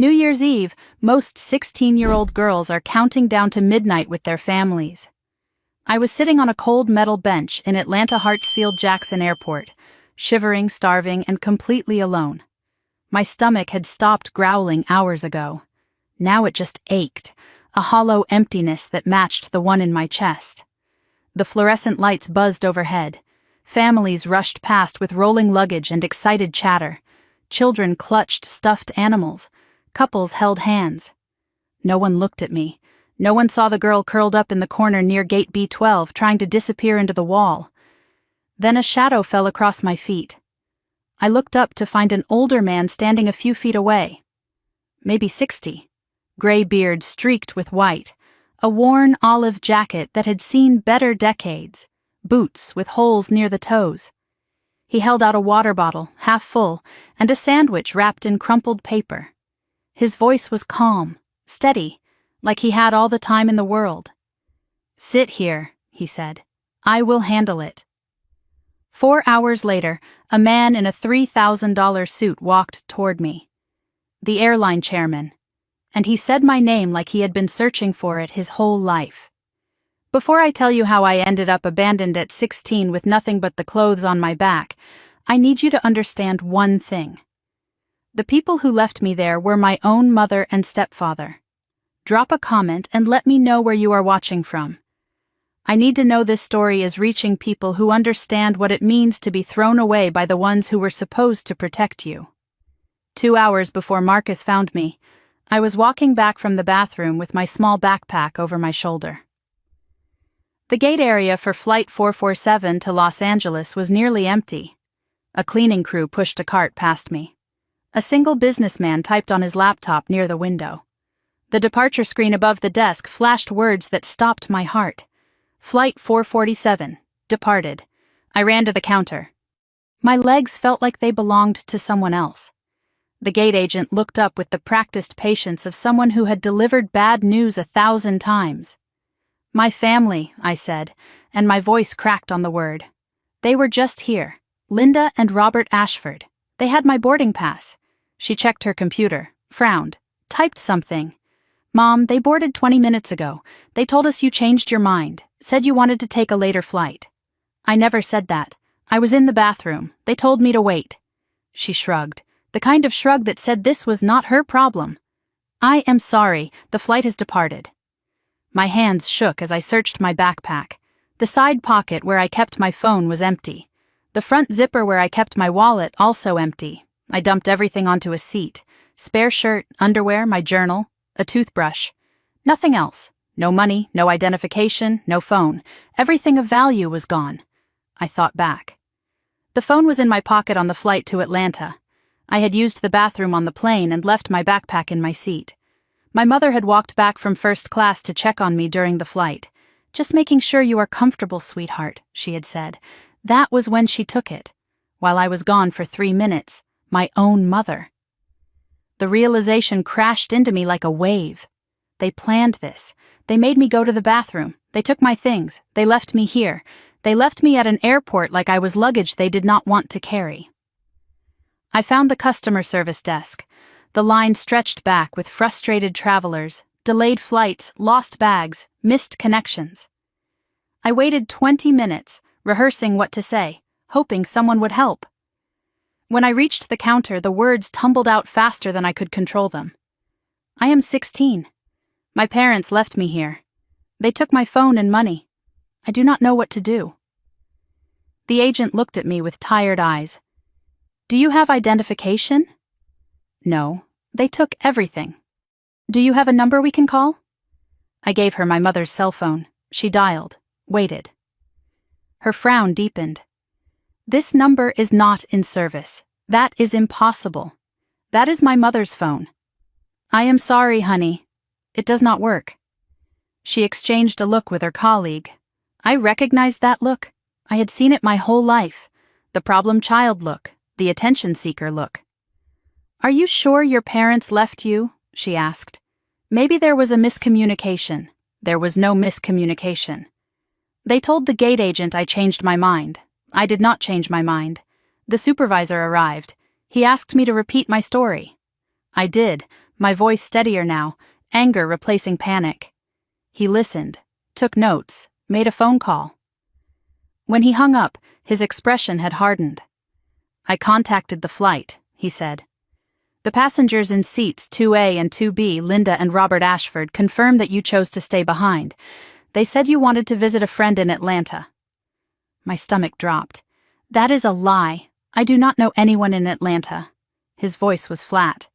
New Year's Eve, most 16-year-old girls are counting down to midnight with their families. I was sitting on a cold metal bench in Atlanta Hartsfield-Jackson Airport, shivering, starving, and completely alone. My stomach had stopped growling hours ago. Now it just ached, a hollow emptiness that matched the one in my chest. The fluorescent lights buzzed overhead. Families rushed past with rolling luggage and excited chatter. Children clutched stuffed animals. Couples held hands. No one looked at me. No one saw the girl curled up in the corner near gate B12 trying to disappear into the wall. Then a shadow fell across my feet. I looked up to find an older man standing a few feet away. Maybe 60. Gray beard streaked with white. A worn olive jacket that had seen better decades. Boots with holes near the toes. He held out a water bottle, half full, and a sandwich wrapped in crumpled paper. His voice was calm, steady, like he had all the time in the world. "Sit here," he said. "I will handle it." 4 hours later, a man in a $3,000 suit walked toward me. The airline chairman. And he said my name like he had been searching for it his whole life. Before I tell you how I ended up abandoned at 16 with nothing but the clothes on my back, I need you to understand one thing. The people who left me there were my own mother and stepfather. Drop a comment and let me know where you are watching from. I need to know this story is reaching people who understand what it means to be thrown away by the ones who were supposed to protect you. 2 hours before Marcus found me, I was walking back from the bathroom with my small backpack over my shoulder. The gate area for Flight 447 to Los Angeles was nearly empty. A cleaning crew pushed a cart past me. A single businessman typed on his laptop near the window. The departure screen above the desk flashed words that stopped my heart. Flight 447, departed. I ran to the counter. My legs felt like they belonged to someone else. The gate agent looked up with the practiced patience of someone who had delivered bad news 1,000 times. "My family," I said, and my voice cracked on the word. "They were just here. Linda and Robert Ashford. They had my boarding pass." She checked her computer, frowned, typed something. "Mom, they boarded 20 minutes ago. They told us you changed your mind, said you wanted to take a later flight." "I never said that. I was in the bathroom. They told me to wait." She shrugged, the kind of shrug that said this was not her problem. "I am sorry, the flight has departed." My hands shook as I searched my backpack. The side pocket where I kept my phone was empty. The front zipper where I kept my wallet also empty. I dumped everything onto a seat. Spare shirt, underwear, my journal, a toothbrush. Nothing else. No money, no identification, no phone. Everything of value was gone. I thought back. The phone was in my pocket on the flight to Atlanta. I had used the bathroom on the plane and left my backpack in my seat. My mother had walked back from first class to check on me during the flight. "Just making sure you are comfortable, sweetheart," she had said. That was when she took it. While I was gone for 3 minutes. My own mother. The realization crashed into me like a wave. They planned this. They made me go to the bathroom. They took my things. They left me here. They left me at an airport like I was luggage they did not want to carry. I found the customer service desk. The line stretched back with frustrated travelers, delayed flights, lost bags, missed connections. I waited 20 minutes, rehearsing what to say, hoping someone would help. When I reached the counter, the words tumbled out faster than I could control them. "I am 16. My parents left me here. They took my phone and money. I do not know what to do." The agent looked at me with tired eyes. "Do you have identification?" "No. They took everything." "Do you have a number we can call?" I gave her my mother's cell phone. She dialed, waited. Her frown deepened. "This number is not in service. That is impossible. That is my mother's phone." "I am sorry, honey. It does not work." She exchanged a look with her colleague. I recognized that look. I had seen it my whole life. The problem child look, the attention seeker look. "Are you sure your parents left you?" she asked. Maybe there was a miscommunication. There was no miscommunication. They told the gate agent I changed my mind. I did not change my mind. The supervisor arrived. He asked me to repeat my story. I did. My voice steadier now, anger replacing panic. He listened, took notes, made a phone call. When he hung up, his expression had hardened. "I contacted the flight," he said. "The passengers in seats 2A and 2B, Linda and Robert Ashford, confirmed that you chose to stay behind. They said you wanted to visit a friend in Atlanta." My stomach dropped. "That is a lie. I do not know anyone in Atlanta." His voice was flat.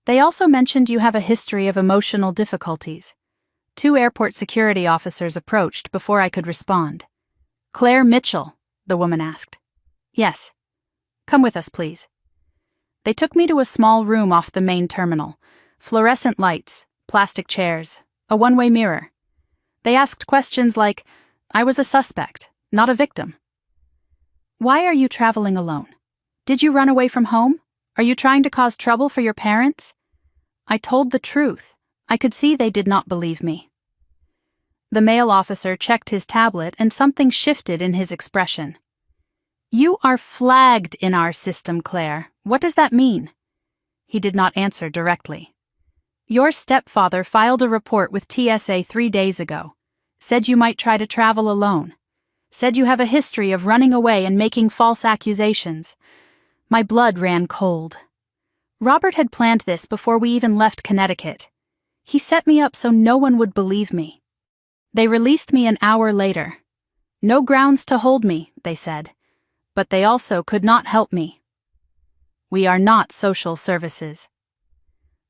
"They also mentioned you have a history of emotional difficulties." 2 airport security officers approached before I could respond. "Claire Mitchell?" the woman asked. "Yes." "Come with us, please." They took me to a small room off the main terminal. Fluorescent lights, plastic chairs, a one-way mirror. They asked questions like, I was a suspect, not a victim. "Why are you traveling alone? Did you run away from home? Are you trying to cause trouble for your parents?" I told the truth. I could see they did not believe me. The male officer checked his tablet and something shifted in his expression. "You are flagged in our system, Claire. What does that mean?" He did not answer directly. "Your stepfather filed a report with TSA 3 days ago. Said you might try to travel alone. Said you have a history of running away and making false accusations." My blood ran cold. Robert had planned this before we even left Connecticut. He set me up so no one would believe me. They released me an hour later. "No grounds to hold me," they said. But they also could not help me. "We are not social services."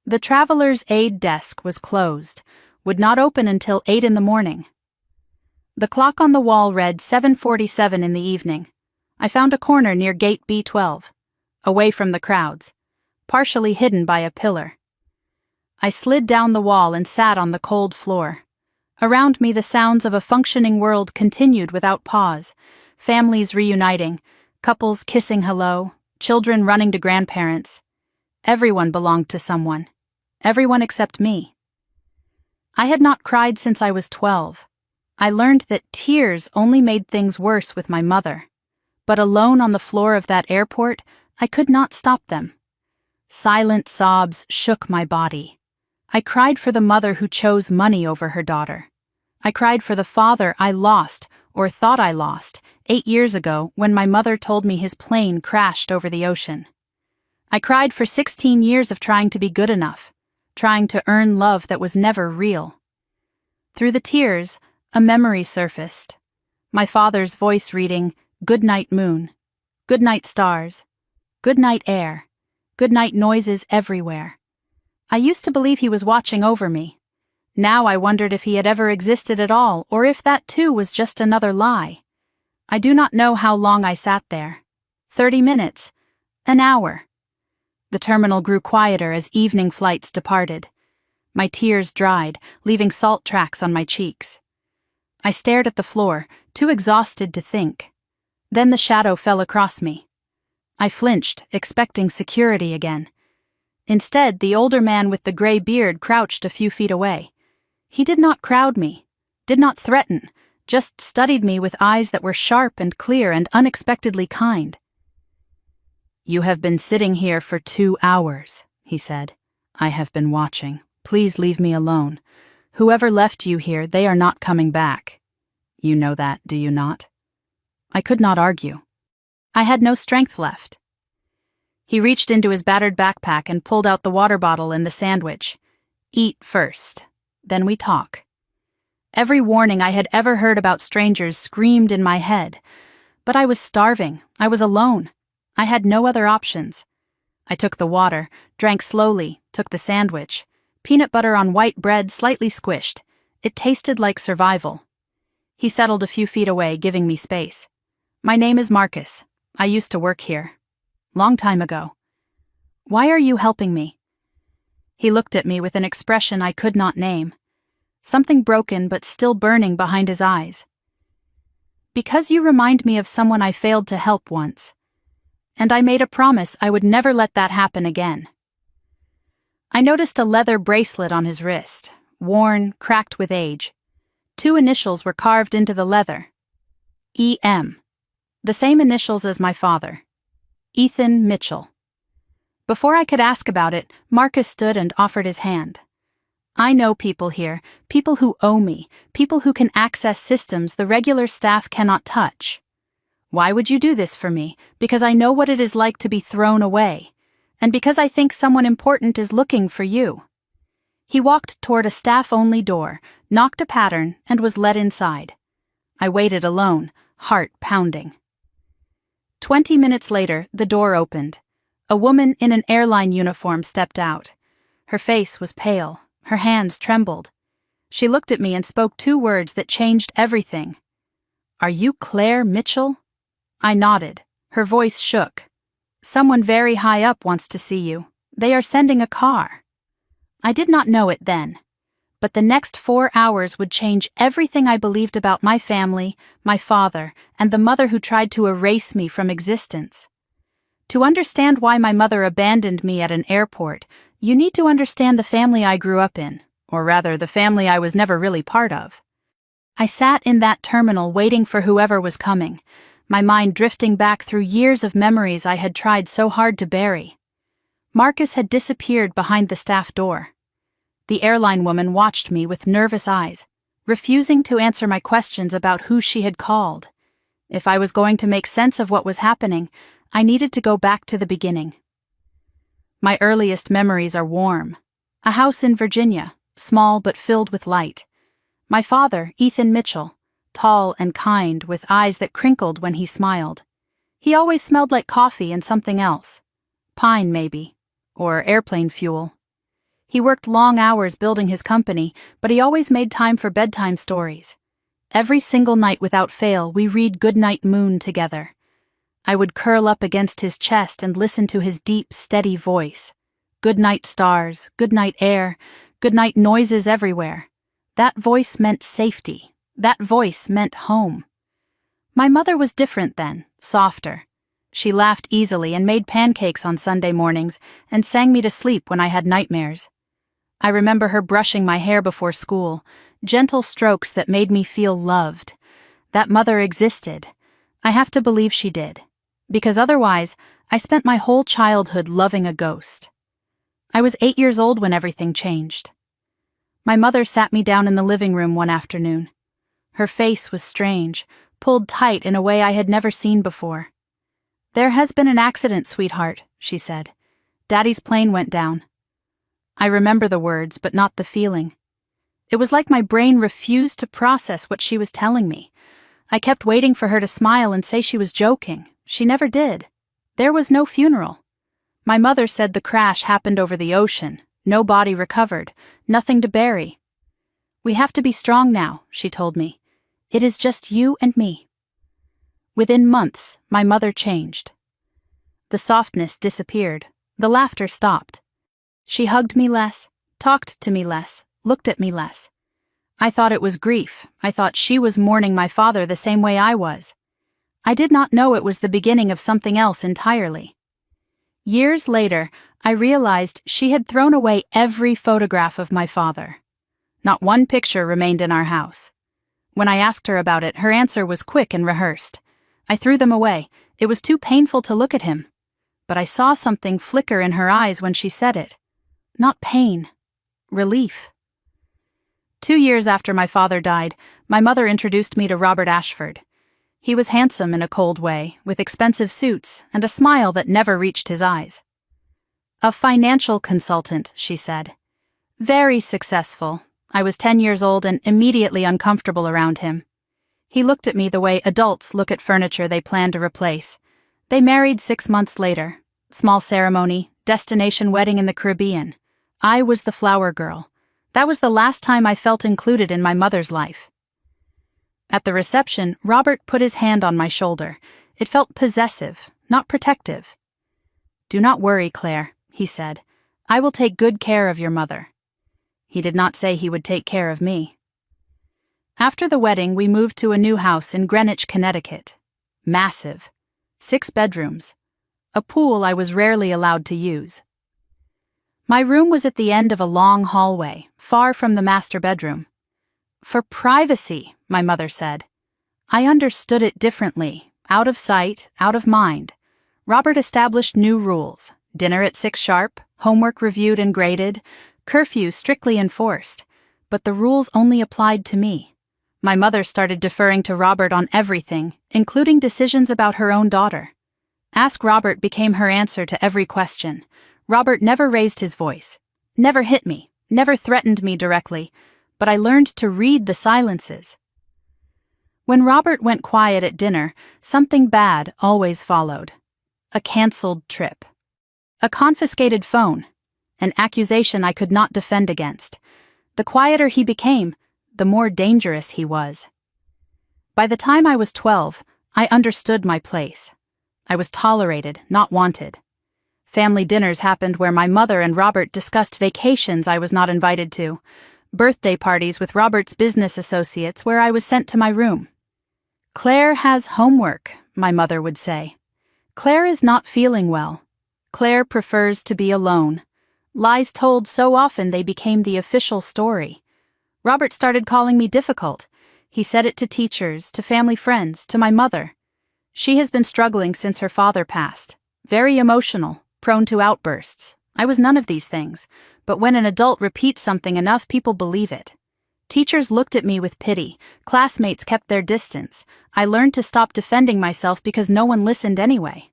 The traveler's aid desk was closed, would not open until 8 in the morning. The clock on the wall read 7:47 in the evening. I found a corner near gate B12, away from the crowds, partially hidden by a pillar. I slid down the wall and sat on the cold floor. Around me the sounds of a functioning world continued without pause, families reuniting, couples kissing hello, children running to grandparents. Everyone belonged to someone. Everyone except me. I had not cried since I was 12. I learned that tears only made things worse with my mother. But alone on the floor of that airport, I could not stop them. Silent sobs shook my body. I cried for the mother who chose money over her daughter. I cried for the father I lost, or thought I lost, 8 years ago when my mother told me his plane crashed over the ocean. I cried for 16 years of trying to be good enough, trying to earn love that was never real. Through the tears, a memory surfaced. My father's voice reading, "Good night, moon. Good night, stars. Good night, air. Good night, noises everywhere." I used to believe he was watching over me. Now I wondered if he had ever existed at all, or if that too was just another lie. I do not know how long I sat there. 30 minutes. An hour. The terminal grew quieter as evening flights departed. My tears dried, leaving salt tracks on my cheeks. I stared at the floor, too exhausted to think. Then the shadow fell across me. I flinched, expecting security again. Instead, the older man with the gray beard crouched a few feet away. He did not crowd me, did not threaten, just studied me with eyes that were sharp and clear and unexpectedly kind. "You have been sitting here for 2 hours, he said. "I have been watching. Please leave me alone. Whoever left you here, they are not coming back. You know that, do you not?" I could not argue. I had no strength left. He reached into his battered backpack and pulled out the water bottle and the sandwich. "Eat first, then we talk." Every warning I had ever heard about strangers screamed in my head. But I was starving. I was alone. I had no other options. I took the water, drank slowly, took the sandwich. Peanut butter on white bread slightly squished. It tasted like survival. He settled a few feet away, giving me space. "My name is Marcus. I used to work here. Long time ago." "Why are you helping me?" He looked at me with an expression I could not name. Something broken but still burning behind his eyes. "Because you remind me of someone I failed to help once. And I made a promise I would never let that happen again." I noticed a leather bracelet on his wrist, worn, cracked with age. 2 initials were carved into the leather. E.M. The same initials as my father. Ethan Mitchell. Before I could ask about it, Marcus stood and offered his hand. I know people here, people who owe me, people who can access systems the regular staff cannot touch. Why would you do this for me? Because I know what it is like to be thrown away. And because I think someone important is looking for you. He walked toward a staff-only door, knocked a pattern, and was led inside. I waited alone, heart pounding. 20 minutes later, the door opened. A woman in an airline uniform stepped out. Her face was pale, her hands trembled. She looked at me and spoke 2 words that changed everything. "Are you Claire Mitchell?" I nodded. Her voice shook. "Someone very high up wants to see you. They are sending a car." I did not know it then. But the next 4 hours would change everything I believed about my family, my father, and the mother who tried to erase me from existence. To understand why my mother abandoned me at an airport, you need to understand the family I grew up in, or rather, the family I was never really part of. I sat in that terminal waiting for whoever was coming, my mind drifting back through years of memories I had tried so hard to bury. Marcus had disappeared behind the staff door. The airline woman watched me with nervous eyes, refusing to answer my questions about who she had called. If I was going to make sense of what was happening, I needed to go back to the beginning. My earliest memories are warm. A house in Virginia, small but filled with light. My father, Ethan Mitchell, tall and kind with eyes that crinkled when he smiled. He always smelled like coffee and something else. Pine, maybe, or airplane fuel. He worked long hours building his company, but he always made time for bedtime stories. Every single night without fail, we read Goodnight Moon together. I would curl up against his chest and listen to his deep, steady voice. Goodnight stars, goodnight air, goodnight noises everywhere. That voice meant safety. That voice meant home. My mother was different then, softer. She laughed easily and made pancakes on Sunday mornings and sang me to sleep when I had nightmares. I remember her brushing my hair before school, gentle strokes that made me feel loved. That mother existed. I have to believe she did. Because otherwise, I spent my whole childhood loving a ghost. I was 8 years old when everything changed. My mother sat me down in the living room one afternoon. Her face was strange, pulled tight in a way I had never seen before. "There has been an accident, sweetheart," she said. "Daddy's plane went down." I remember the words, but not the feeling. It was like my brain refused to process what she was telling me. I kept waiting for her to smile and say she was joking. She never did. There was no funeral. My mother said the crash happened over the ocean, no body recovered, nothing to bury. "We have to be strong now," she told me. "It is just you and me." Within months, my mother changed. The softness disappeared. The laughter stopped. She hugged me less, talked to me less, looked at me less. I thought it was grief. I thought she was mourning my father the same way I was. I did not know it was the beginning of something else entirely. Years later, I realized she had thrown away every photograph of my father. Not one picture remained in our house. When I asked her about it, her answer was quick and rehearsed. I threw them away. It was too painful to look at him. But I saw something flicker in her eyes when she said it. Not pain. Relief. 2 years after my father died, my mother introduced me to Robert Ashford. He was handsome in a cold way, with expensive suits and a smile that never reached his eyes. "A financial consultant," she said. "Very successful." I was 10 years old and immediately uncomfortable around him. He looked at me the way adults look at furniture they plan to replace. They married 6 months later. Small ceremony, destination wedding in the Caribbean. I was the flower girl. That was the last time I felt included in my mother's life. At the reception, Robert put his hand on my shoulder. It felt possessive, not protective. "Do not worry, Claire," he said. "I will take good care of your mother." He did not say he would take care of me. After the wedding, we moved to a new house in Greenwich, Connecticut. Massive. 6 bedrooms. A pool I was rarely allowed to use. My room was at the end of a long hallway, far from the master bedroom. "For privacy," my mother said. I understood it differently, out of sight, out of mind. Robert established new rules. Dinner at 6 sharp, homework reviewed and graded, curfew strictly enforced. But the rules only applied to me. My mother started deferring to Robert on everything, including decisions about her own daughter. Ask Robert became her answer to every question. Robert never raised his voice, never hit me, never threatened me directly, but I learned to read the silences. When Robert went quiet at dinner, something bad always followed. A canceled trip. A confiscated phone. An accusation I could not defend against. The quieter he became, the more dangerous he was. By the time I was 12, I understood my place. I was tolerated, not wanted. Family dinners happened where my mother and Robert discussed vacations I was not invited to, birthday parties with Robert's business associates where I was sent to my room. "Claire has homework," my mother would say. "Claire is not feeling well. Claire prefers to be alone." Lies told so often they became the official story. Robert started calling me difficult. He said it to teachers, to family friends, to my mother. She has been struggling since her father passed. Very emotional, prone to outbursts. I was none of these things, but when an adult repeats something enough, people believe it. Teachers looked at me with pity. Classmates kept their distance. I learned to stop defending myself because no one listened anyway.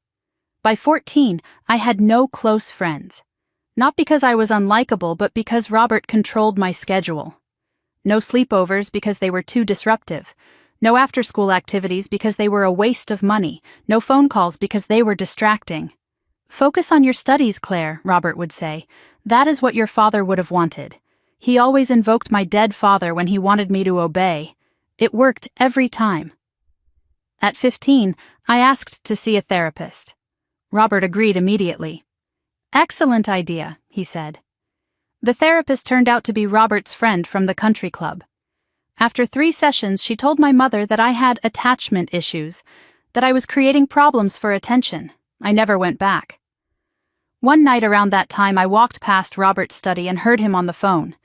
By 14, I had no close friends. Not because I was unlikable, but because Robert controlled my schedule. No sleepovers because they were too disruptive. No after-school activities because they were a waste of money. No phone calls because they were distracting. "Focus on your studies, Claire," Robert would say. "That is what your father would have wanted." He always invoked my dead father when he wanted me to obey. It worked every time. At 15, I asked to see a therapist. Robert agreed immediately. "Excellent idea," he said. The therapist turned out to be Robert's friend from the country club. After 3 sessions, she told my mother that I had attachment issues, that I was creating problems for attention. I never went back. One night around that time, I walked past Robert's study and heard him on the phone.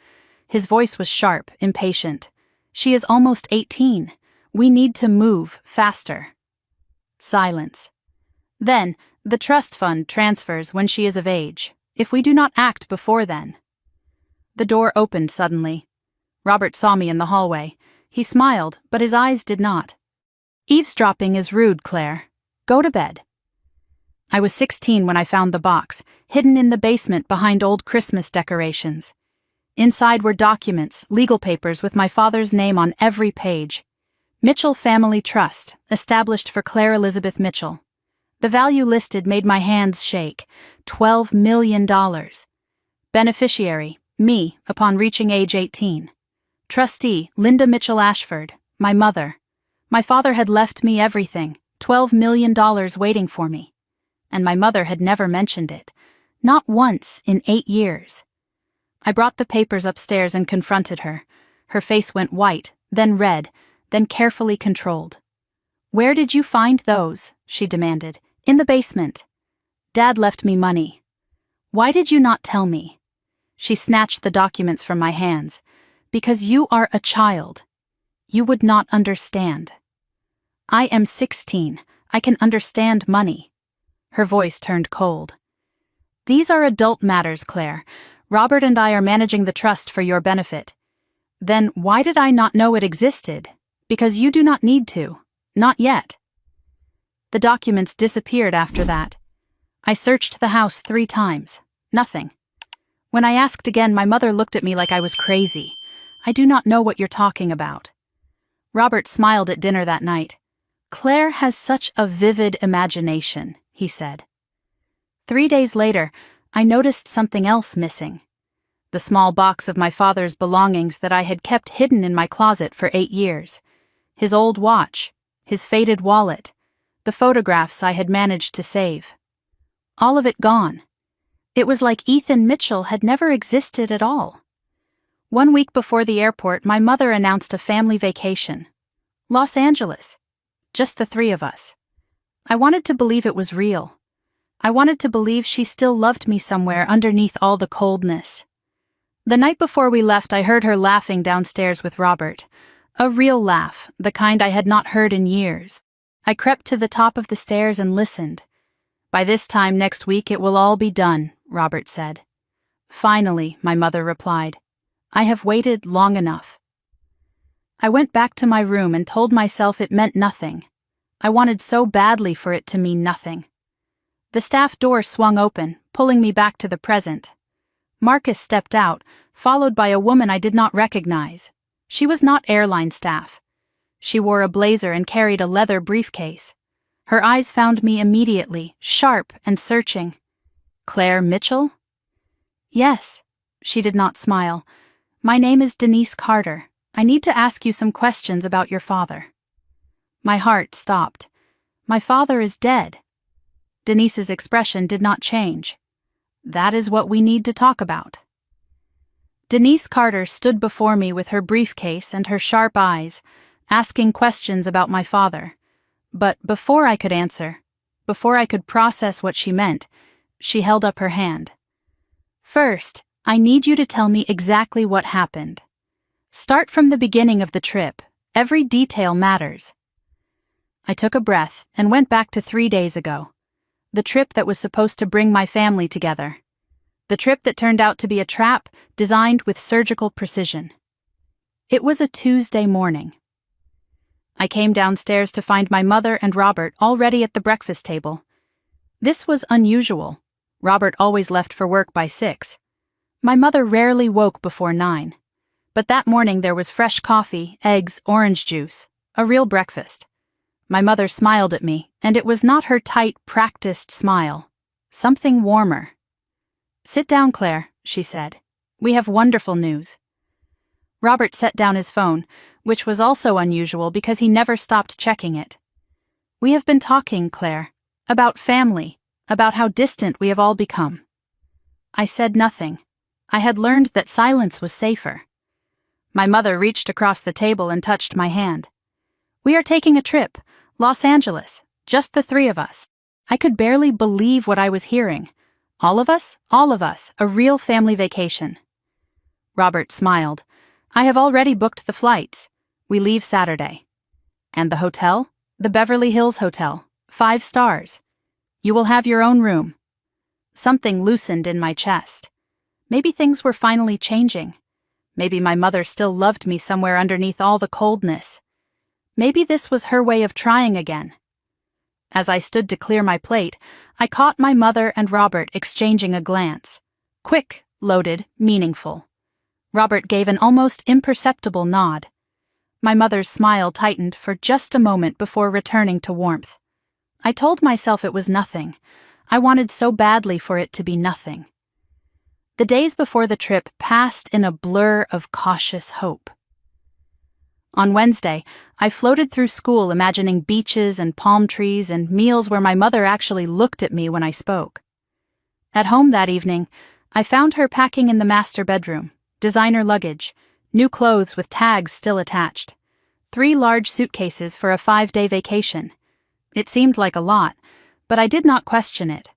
His voice was sharp, impatient. "She is almost 18. We need to move faster." Silence. Then, "The trust fund transfers when she is of age, if we do not act before then." The door opened suddenly. Robert saw me in the hallway. He smiled, but his eyes did not. "Eavesdropping is rude, Claire. Go to bed." I was 16 when I found the box, hidden in the basement behind old Christmas decorations. Inside were documents, legal papers with my father's name on every page. Mitchell Family Trust, established for Claire Elizabeth Mitchell. The value listed made my hands shake. $12 million. Beneficiary, me, upon reaching age 18. Trustee, Linda Mitchell Ashford, my mother. My father had left me everything, $12 million waiting for me. And my mother had never mentioned it. Not once in 8 years. I brought the papers upstairs and confronted her. Her face went white, then red, then carefully controlled. "Where did you find those?" she demanded. "In the basement. Dad left me money." "Why did you not tell me?" She snatched the documents from my hands. "Because you are a child. You would not understand." "I am 16. I can understand money." Her voice turned cold. "These are adult matters, Claire. Robert and I are managing the trust for your benefit." "Then why did I not know it existed?" "Because you do not need to. Not yet." The documents disappeared after that. I searched the house 3 times. Nothing. When I asked again, my mother looked at me like I was crazy. "I do not know what you're talking about." Robert smiled at dinner that night. "Claire has such a vivid imagination," he said. 3 days later, I noticed something else missing. The small box of my father's belongings that I had kept hidden in my closet for 8 years. His old watch, his faded wallet, the photographs I had managed to save. All of it gone. It was like Ethan Mitchell had never existed at all. 1 week before the airport, my mother announced a family vacation. Los Angeles. Just the 3 of us. I wanted to believe it was real. I wanted to believe she still loved me somewhere underneath all the coldness. The night before we left, I heard her laughing downstairs with Robert. A real laugh, the kind I had not heard in years. I crept to the top of the stairs and listened. By this time next week it will all be done, Robert said. Finally, my mother replied. I have waited long enough. I went back to my room and told myself it meant nothing. I wanted so badly for it to mean nothing. The staff door swung open, pulling me back to the present. Marcus stepped out, followed by a woman I did not recognize. She was not airline staff. She wore a blazer and carried a leather briefcase. Her eyes found me immediately, sharp and searching. Claire Mitchell? Yes. She did not smile. My name is Denise Carter. I need to ask you some questions about your father. My heart stopped. My father is dead. Denise's expression did not change. That is what we need to talk about. Denise Carter stood before me with her briefcase and her sharp eyes, asking questions about my father. But before I could answer, before I could process what she meant, she held up her hand. First, I need you to tell me exactly what happened. Start from the beginning of the trip. Every detail matters. I took a breath and went back to 3 days ago. The trip that was supposed to bring my family together. The trip that turned out to be a trap designed with surgical precision. It was a Tuesday morning. I came downstairs to find my mother and Robert already at the breakfast table. This was unusual. Robert always left for work by 6. My mother rarely woke before 9. But that morning there was fresh coffee, eggs, orange juice, a real breakfast. My mother smiled at me, and it was not her tight, practiced smile. Something warmer. Sit down, Claire, she said. We have wonderful news. Robert set down his phone, which was also unusual because he never stopped checking it. We have been talking, Claire, about family, about how distant we have all become. I said nothing. I had learned that silence was safer. My mother reached across the table and touched my hand. We are taking a trip, Los Angeles, just the 3 of us. I could barely believe what I was hearing. All of us, a real family vacation. Robert smiled. I have already booked the flights. We leave Saturday. And the hotel? The Beverly Hills Hotel, 5 stars. You will have your own room. Something loosened in my chest. Maybe things were finally changing. Maybe my mother still loved me somewhere underneath all the coldness. Maybe this was her way of trying again. As I stood to clear my plate, I caught my mother and Robert exchanging a glance. Quick, loaded, meaningful. Robert gave an almost imperceptible nod. My mother's smile tightened for just a moment before returning to warmth. I told myself it was nothing. I wanted so badly for it to be nothing. The days before the trip passed in a blur of cautious hope. On Wednesday, I floated through school imagining beaches and palm trees and meals where my mother actually looked at me when I spoke. At home that evening, I found her packing in the master bedroom, designer luggage, new clothes with tags still attached, 3 large suitcases for a 5-day vacation. It seemed like a lot, but I did not question it.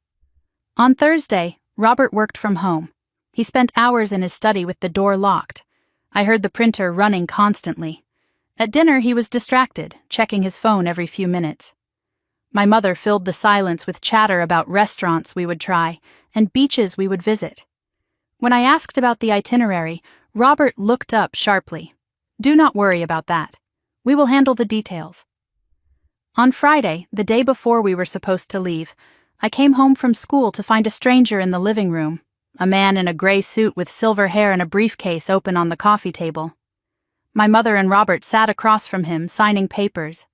On Thursday, Robert worked from home. He spent hours in his study with the door locked. I heard the printer running constantly. At dinner, he was distracted, checking his phone every few minutes. My mother filled the silence with chatter about restaurants we would try and beaches we would visit. When I asked about the itinerary, Robert looked up sharply. Do not worry about that. We will handle the details. On Friday, the day before we were supposed to leave, I came home from school to find a stranger in the living room, a man in a gray suit with silver hair and a briefcase open on the coffee table. My mother and Robert sat across from him, signing papers.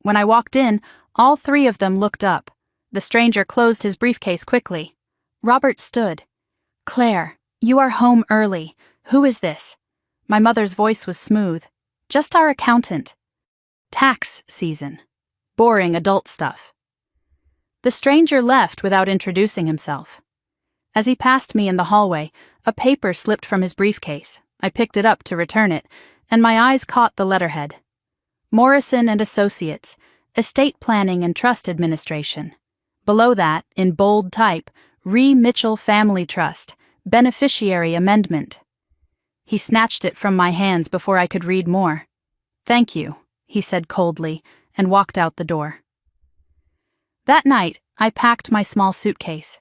When I walked in, all 3 of them looked up. The stranger closed his briefcase quickly. Robert stood. Claire, you are home early. Who is this? My mother's voice was smooth. Just our accountant. Tax season. Boring adult stuff. The stranger left without introducing himself. As he passed me in the hallway, a paper slipped from his briefcase. I picked it up to return it, and my eyes caught the letterhead. Morrison and Associates, Estate Planning and Trust Administration. Below that, in bold type, Re Mitchell Family Trust, Beneficiary Amendment. He snatched it from my hands before I could read more. Thank you, he said coldly, and walked out the door. That night, I packed my small suitcase.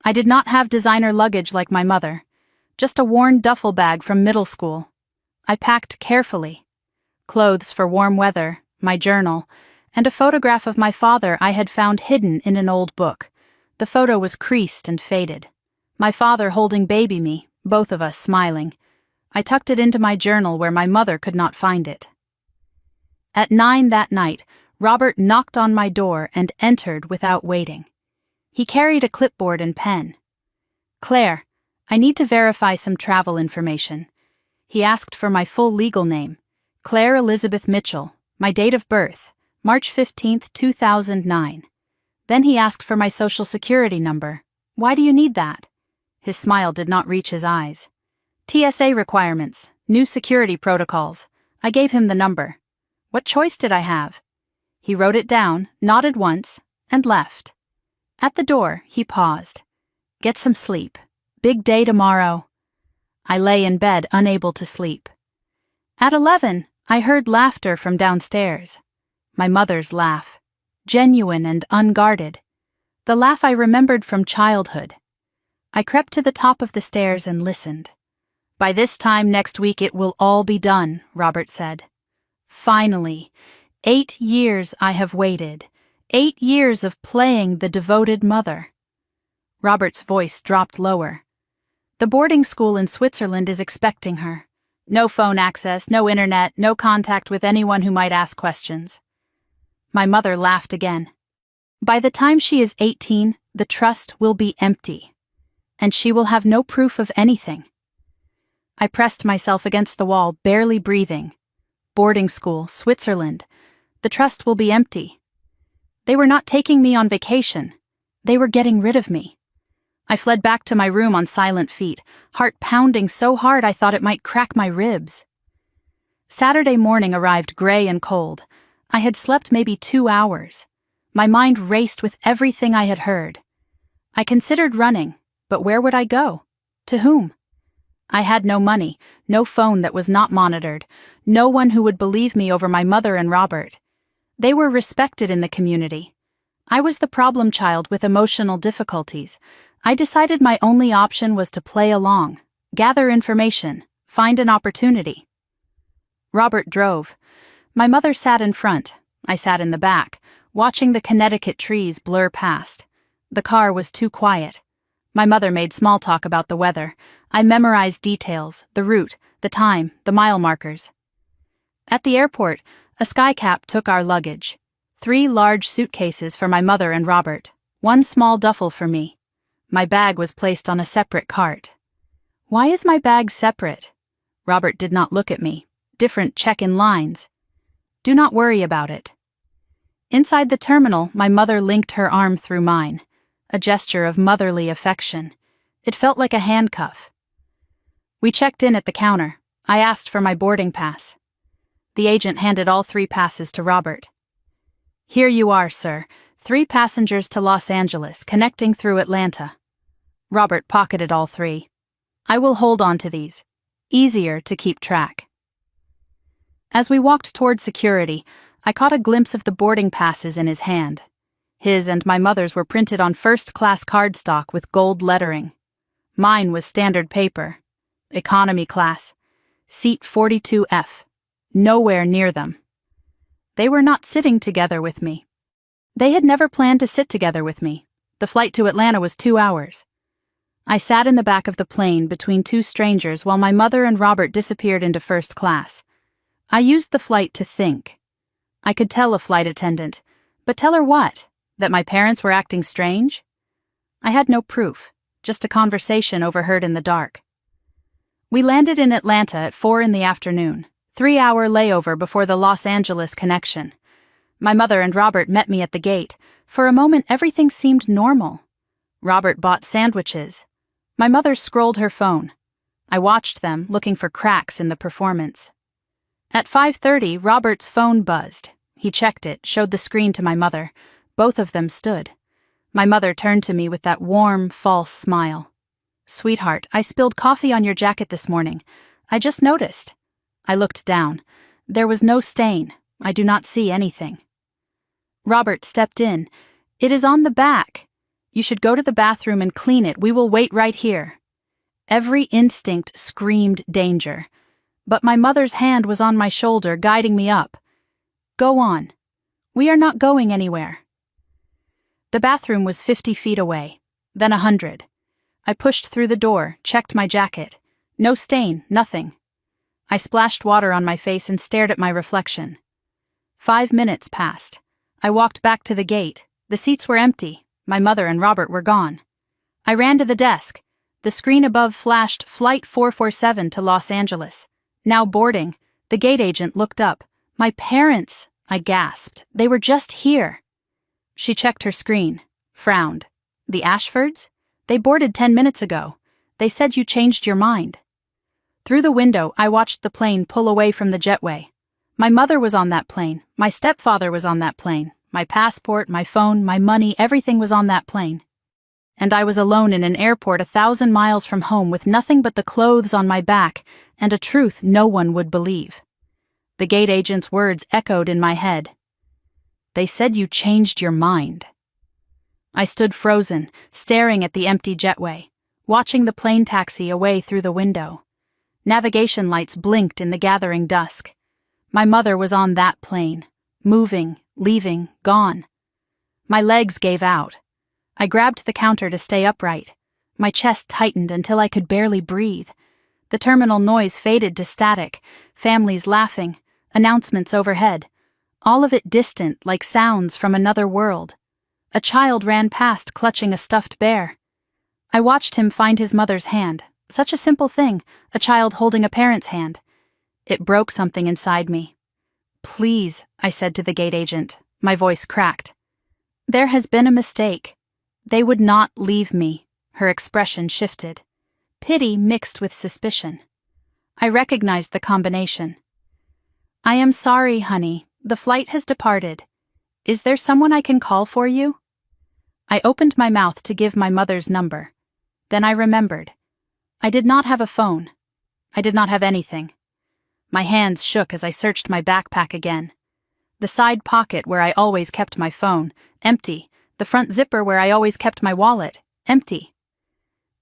I did not have designer luggage like my mother, just a worn duffel bag from middle school. I packed carefully. Clothes for warm weather, my journal, and a photograph of my father I had found hidden in an old book. The photo was creased and faded. My father holding baby me, both of us smiling. I tucked it into my journal where my mother could not find it. At 9 that night, Robert knocked on my door and entered without waiting. He carried a clipboard and pen. "Claire, I need to verify some travel information." He asked for my full legal name, Claire Elizabeth Mitchell, my date of birth, March 15, 2009. Then he asked for my social security number. "Why do you need that?" His smile did not reach his eyes. "TSA requirements, new security protocols." I gave him the number. What choice did I have? He wrote it down, nodded once, and left. At the door, he paused. "Get some sleep. Big day tomorrow." I lay in bed, unable to sleep. At 11, I heard laughter from downstairs. My mother's laugh. Genuine and unguarded. The laugh I remembered from childhood. I crept to the top of the stairs and listened. "By this time next week it will all be done," Robert said. Finally, 8 years I have waited. 8 years of playing the devoted mother. Robert's voice dropped lower. "The boarding school in Switzerland is expecting her. No phone access, no internet, no contact with anyone who might ask questions." My mother laughed again. "By the time she is 18, the trust will be empty, and she will have no proof of anything." I pressed myself against the wall, barely breathing. Boarding school, Switzerland. The trust will be empty. They were not taking me on vacation. They were getting rid of me. I fled back to my room on silent feet, heart pounding so hard I thought it might crack my ribs. Saturday morning arrived gray and cold. I had slept maybe 2 hours. My mind raced with everything I had heard. I considered running, but where would I go? To whom? I had no money, no phone that was not monitored, no one who would believe me over my mother and Robert. They were respected in the community. I was the problem child with emotional difficulties. I decided my only option was to play along, gather information, find an opportunity. Robert drove. My mother sat in front. I sat in the back, watching the Connecticut trees blur past. The car was too quiet. My mother made small talk about the weather. I memorized details, the route, the time, the mile markers. At the airport, a skycap took our luggage. 3 large suitcases for my mother and Robert, 1 small duffel for me. My bag was placed on a separate cart. "Why is my bag separate?" Robert did not look at me. Different check-in lines. "Do not worry about it." Inside the terminal, my mother linked her arm through mine. A gesture of motherly affection. It felt like a handcuff. We checked in at the counter. I asked for my boarding pass. The agent handed all 3 passes to Robert. "Here you are, sir. 3 passengers to Los Angeles, connecting through Atlanta." Robert pocketed all 3. "I will hold on to these. Easier to keep track." As we walked toward security, I caught a glimpse of the boarding passes in his hand. His and my mother's were printed on first-class cardstock with gold lettering. Mine was standard paper. Economy class. Seat 42F. Nowhere near them. They were not sitting together with me. They had never planned to sit together with me. The flight to Atlanta was 2 hours. I sat in the back of the plane between 2 strangers while my mother and Robert disappeared into first class. I used the flight to think. I could tell a flight attendant, but tell her what? That my parents were acting strange? I had no proof, just a conversation overheard in the dark. We landed in Atlanta at 4 in the afternoon, 3-hour layover before the Los Angeles connection. My mother and Robert met me at the gate. For a moment, everything seemed normal. Robert bought sandwiches. My mother scrolled her phone. I watched them, looking for cracks in the performance. At 5:30, Robert's phone buzzed. He checked it, showed the screen to my mother. Both of them stood. My mother turned to me with that warm, false smile. "Sweetheart, I spilled coffee on your jacket this morning. I just noticed." I looked down. There was no stain. I do not see anything. Robert stepped in. It is on the back. You should go to the bathroom and clean it. We will wait right here. Every instinct screamed danger, but my mother's hand was on my shoulder, guiding me up. Go on. We are not going anywhere. The bathroom was 50 feet away, then 100. I pushed through the door, checked my jacket. No stain, nothing. I splashed water on my face and stared at my reflection. 5 minutes passed. I walked back to the gate. The seats were empty. My mother and Robert were gone. I ran to the desk. The screen above flashed Flight 447 to Los Angeles. Now boarding. The gate agent looked up. My parents, I gasped. They were just here. She checked her screen, frowned. The Ashfords? They boarded 10 minutes ago. They said you changed your mind. Through the window, I watched the plane pull away from the jetway. My mother was on that plane. My stepfather was on that plane. My passport, my phone, my money, everything was on that plane. And I was alone in an airport 1,000 miles from home with nothing but the clothes on my back and a truth no one would believe. The gate agent's words echoed in my head. They said you changed your mind. I stood frozen, staring at the empty jetway, watching the plane taxi away through the window. Navigation lights blinked in the gathering dusk. My mother was on that plane, moving, leaving, gone. My legs gave out. I grabbed the counter to stay upright. My chest tightened until I could barely breathe. The terminal noise faded to static, families laughing, announcements overhead. All of it distant, like sounds from another world. A child ran past, clutching a stuffed bear. I watched him find his mother's hand. Such a simple thing, a child holding a parent's hand. It broke something inside me. Please, I said to the gate agent. My voice cracked. There has been a mistake. They would not leave me. Her expression shifted. Pity mixed with suspicion. I recognized the combination. I am sorry, honey. The flight has departed. Is there someone I can call for you? I opened my mouth to give my mother's number. Then I remembered. I did not have a phone. I did not have anything. My hands shook as I searched my backpack again. The side pocket where I always kept my phone, empty. The front zipper where I always kept my wallet, empty.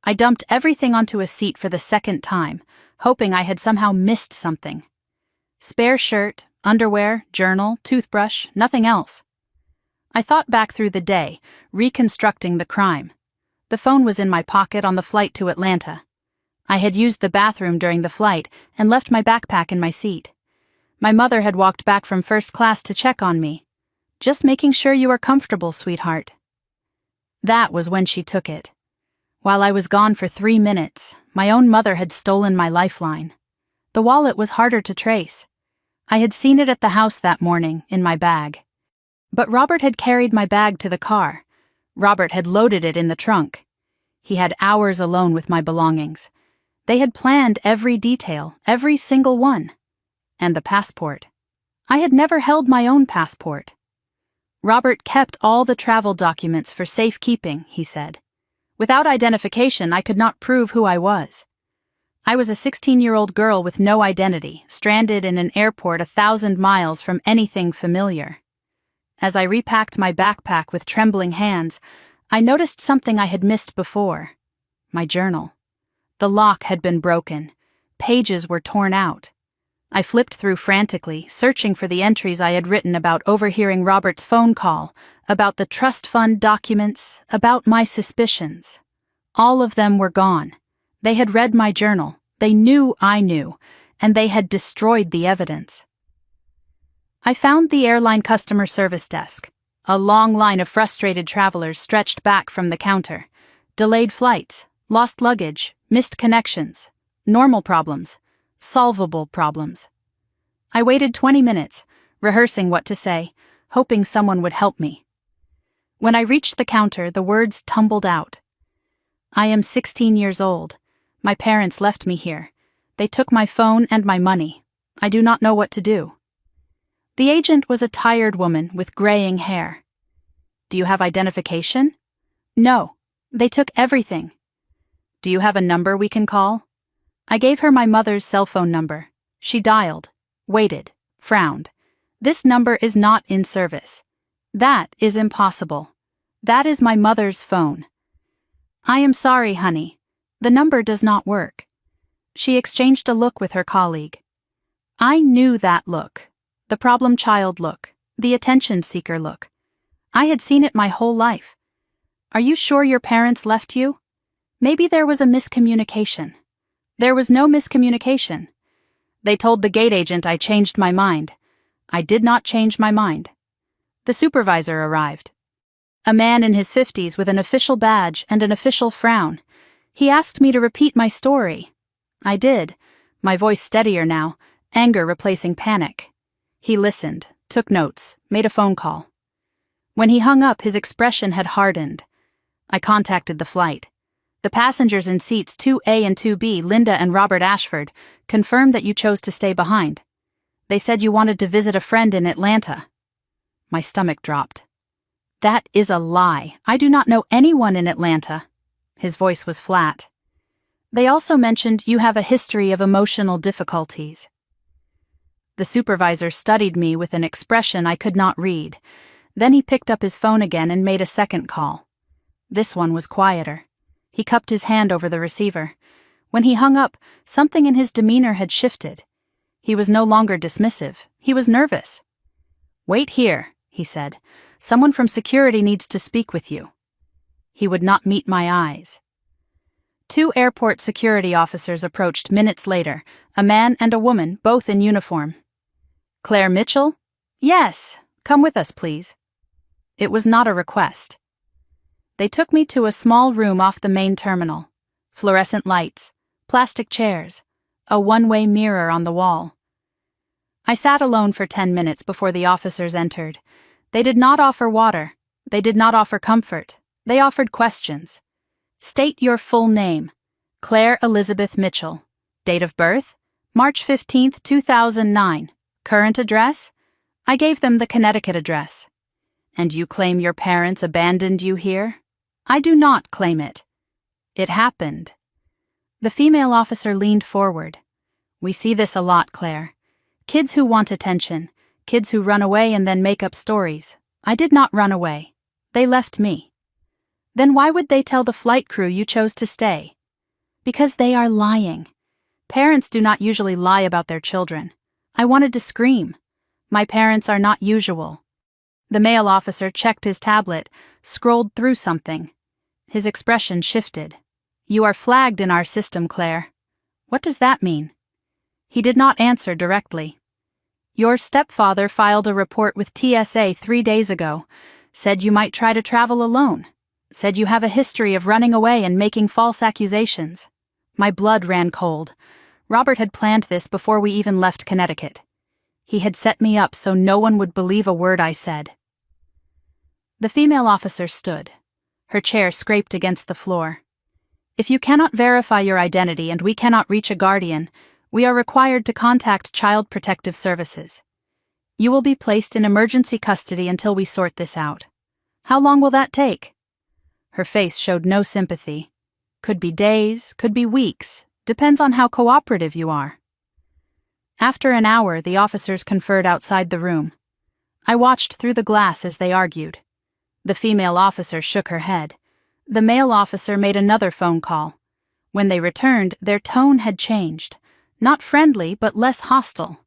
I dumped everything onto a seat for the second time, hoping I had somehow missed something. Spare shirt, underwear, journal, toothbrush, nothing else. I thought back through the day, reconstructing the crime. The phone was in my pocket on the flight to Atlanta. I had used the bathroom during the flight and left my backpack in my seat. My mother had walked back from first class to check on me. Just making sure you are comfortable, sweetheart. That was when she took it. While I was gone for 3 minutes, my own mother had stolen my lifeline. The wallet was harder to trace. I had seen it at the house that morning, in my bag. But Robert had carried my bag to the car. Robert had loaded it in the trunk. He had hours alone with my belongings. They had planned every detail, every single one. And the passport. I had never held my own passport. Robert kept all the travel documents for safekeeping, he said. Without identification, I could not prove who I was. I was a 16-year-old girl with no identity, stranded in an airport 1,000 miles from anything familiar. As I repacked my backpack with trembling hands, I noticed something I had missed before. My journal. The lock had been broken. Pages were torn out. I flipped through frantically, searching for the entries I had written about overhearing Robert's phone call, about the trust fund documents, about my suspicions. All of them were gone. They had read my journal, they knew I knew, and they had destroyed the evidence. I found the airline customer service desk. A long line of frustrated travelers stretched back from the counter. Delayed flights, lost luggage, missed connections, normal problems. Solvable problems. I waited 20 minutes, rehearsing what to say, hoping someone would help me. When I reached the counter, the words tumbled out. I am 16 years old. My parents left me here. They took my phone and my money. I do not know what to do. The agent was a tired woman with graying hair. Do you have identification? No. They took everything. Do you have a number we can call? I gave her my mother's cell phone number. She dialed, waited, frowned. This number is not in service. That is impossible. That is my mother's phone. I am sorry, honey. The number does not work. She exchanged a look with her colleague. I knew that look. The problem child look. The attention seeker look. I had seen it my whole life. Are you sure your parents left you? Maybe there was a miscommunication. There was no miscommunication. They told the gate agent I changed my mind. I did not change my mind. The supervisor arrived. A man in his 50s with an official badge and an official frown. He asked me to repeat my story. I did, my voice steadier now, anger replacing panic. He listened, took notes, made a phone call. When he hung up, his expression had hardened. I contacted the flight. The passengers in seats 2A and 2B, Linda and Robert Ashford, confirmed that you chose to stay behind. They said you wanted to visit a friend in Atlanta. My stomach dropped. That is a lie. I do not know anyone in Atlanta. His voice was flat. They also mentioned you have a history of emotional difficulties. The supervisor studied me with an expression I could not read. Then he picked up his phone again and made a second call. This one was quieter. He cupped his hand over the receiver. When he hung up, something in his demeanor had shifted. He was no longer dismissive. He was nervous. Wait here, he said. Someone from security needs to speak with you. He would not meet my eyes. 2 airport security officers approached minutes later, a man and a woman, both in uniform. Claire Mitchell? Yes, come with us, please. It was not a request. They took me to a small room off the main terminal. Fluorescent lights, plastic chairs, a one-way mirror on the wall. I sat alone for 10 minutes before the officers entered. They did not offer water. They did not offer comfort. They offered questions. State your full name. Claire Elizabeth Mitchell. Date of birth? March 15, 2009. Current address? I gave them the Connecticut address. And you claim your parents abandoned you here? I do not claim it. It happened. The female officer leaned forward. We see this a lot, Claire. Kids who want attention. Kids who run away and then make up stories. I did not run away. They left me. Then why would they tell the flight crew you chose to stay? Because they are lying. Parents do not usually lie about their children. I wanted to scream. My parents are not usual. The male officer checked his tablet, scrolled through something. His expression shifted. You are flagged in our system, Claire. What does that mean? He did not answer directly. Your stepfather filed a report with TSA 3 days ago. Said you might try to travel alone. Said you have a history of running away and making false accusations. My blood ran cold. Robert had planned this before we even left Connecticut. He had set me up so no one would believe a word I said. The female officer stood. Her chair scraped against the floor. If you cannot verify your identity and we cannot reach a guardian, we are required to contact Child Protective Services. You will be placed in emergency custody until we sort this out. How long will that take? Her face showed no sympathy. Could be days, could be weeks, depends on how cooperative you are. After an hour, the officers conferred outside the room. I watched through the glass as they argued. The female officer shook her head. The male officer made another phone call. When they returned, their tone had changed. Not friendly, but less hostile.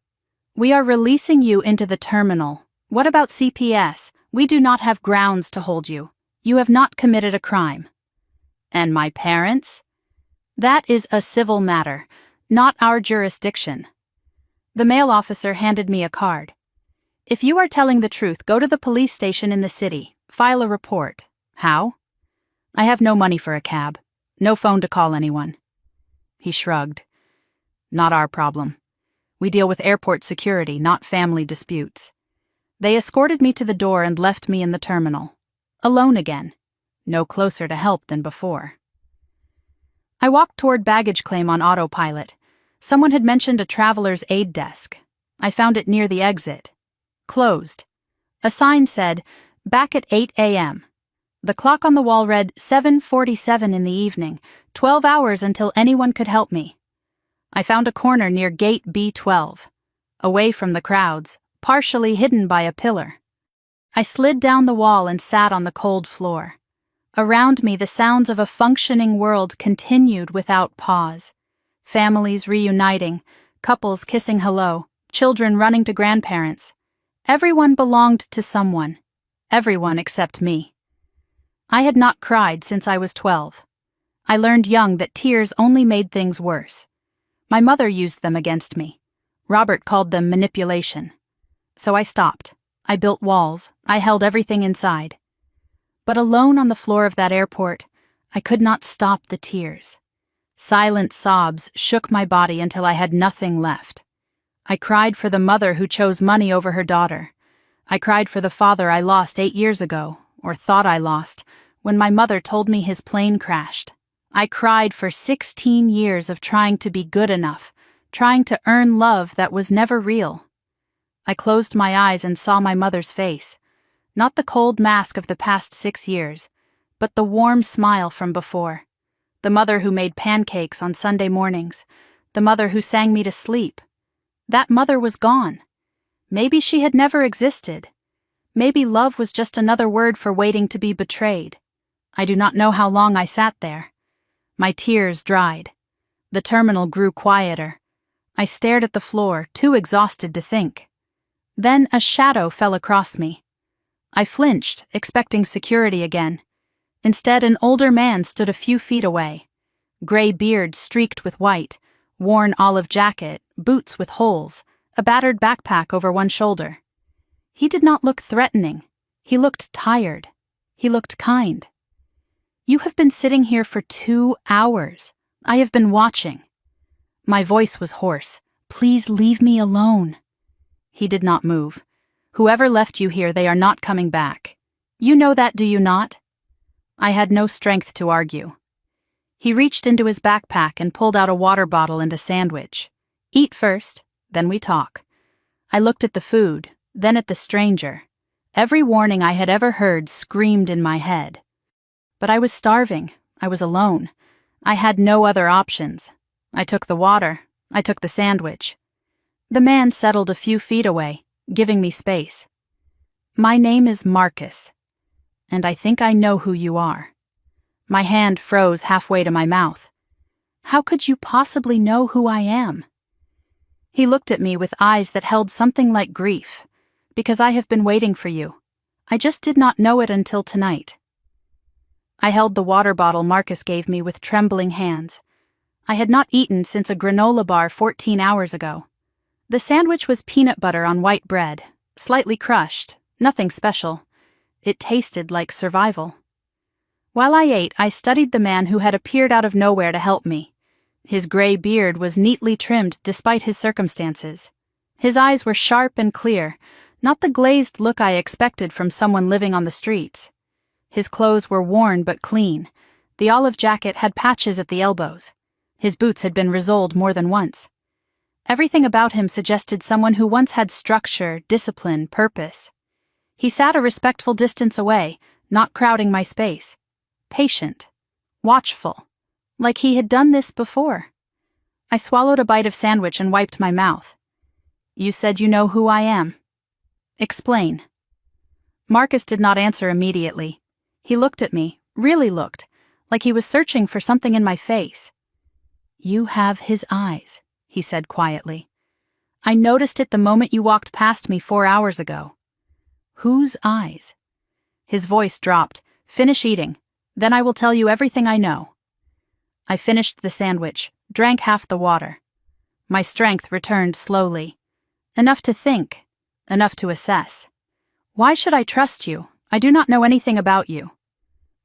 We are releasing you into the terminal. What about CPS? We do not have grounds to hold you. You have not committed a crime. And my parents? That is a civil matter, not our jurisdiction. The male officer handed me a card. If you are telling the truth, go to the police station in the city. File a report. How? I have no money for a cab. No phone to call anyone. He shrugged. Not our problem. We deal with airport security, not family disputes. They escorted me to the door and left me in the terminal. Alone again. No closer to help than before. I walked toward baggage claim on autopilot. Someone had mentioned a traveler's aid desk. I found it near the exit. Closed. A sign said, back at 8 a.m. The clock on the wall read 7:47 in the evening, 12 hours until anyone could help me. I found a corner near gate B12, away from the crowds, partially hidden by a pillar. I slid down the wall and sat on the cold floor. Around me, the sounds of a functioning world continued without pause. Families reuniting, couples kissing hello, children running to grandparents. Everyone belonged to someone. Everyone except me. I had not cried since I was 12. I learned young that tears only made things worse. My mother used them against me. Robert called them manipulation. So I stopped. I built walls. I held everything inside. But alone on the floor of that airport, I could not stop the tears. Silent sobs shook my body until I had nothing left. I cried for the mother who chose money over her daughter. I cried for the father I lost 8 years ago, or thought I lost, when my mother told me his plane crashed. I cried for 16 years of trying to be good enough, trying to earn love that was never real. I closed my eyes and saw my mother's face, not the cold mask of the past 6 years, but the warm smile from before. The mother who made pancakes on Sunday mornings, the mother who sang me to sleep. That mother was gone. Maybe she had never existed. Maybe love was just another word for waiting to be betrayed. I do not know how long I sat there. My tears dried. The terminal grew quieter. I stared at the floor, too exhausted to think. Then a shadow fell across me. I flinched, expecting security again. Instead, an older man stood a few feet away. Gray beard streaked with white, worn olive jacket, boots with holes, a battered backpack over one shoulder. He did not look threatening. He looked tired. He looked kind. "You have been sitting here for 2 hours. I have been watching." My voice was hoarse. "Please leave me alone." He did not move. "Whoever left you here, they are not coming back. You know that, do you not?" I had no strength to argue. He reached into his backpack and pulled out a water bottle and a sandwich. "Eat first, then we talk." I looked at the food, then at the stranger. Every warning I had ever heard screamed in my head. But I was starving. I was alone. I had no other options. I took the water. I took the sandwich. The man settled a few feet away, giving me space. "My name is Marcus, and I think I know who you are." My hand froze halfway to my mouth. "How could you possibly know who I am?" He looked at me with eyes that held something like grief. "Because I have been waiting for you. I just did not know it until tonight." I held the water bottle Marcus gave me with trembling hands. I had not eaten since a granola bar 14 hours ago. The sandwich was peanut butter on white bread, slightly crushed, nothing special. It tasted like survival. While I ate, I studied the man who had appeared out of nowhere to help me. His gray beard was neatly trimmed despite his circumstances. His eyes were sharp and clear, not the glazed look I expected from someone living on the streets. His clothes were worn but clean. The olive jacket had patches at the elbows. His boots had been resoled more than once. Everything about him suggested someone who once had structure, discipline, purpose. He sat a respectful distance away, not crowding my space. Patient. Watchful. Like he had done this before. I swallowed a bite of sandwich and wiped my mouth. "You said you know who I am." "Explain." Marcus did not answer immediately. He looked at me, really looked, like he was searching for something in my face. "You have his eyes," he said quietly. "I noticed it the moment you walked past me 4 hours ago." "Whose eyes?" His voice dropped. "Finish eating. Then I will tell you everything I know." I finished the sandwich, drank half the water. My strength returned slowly. Enough to think, enough to assess. "Why should I trust you? I do not know anything about you."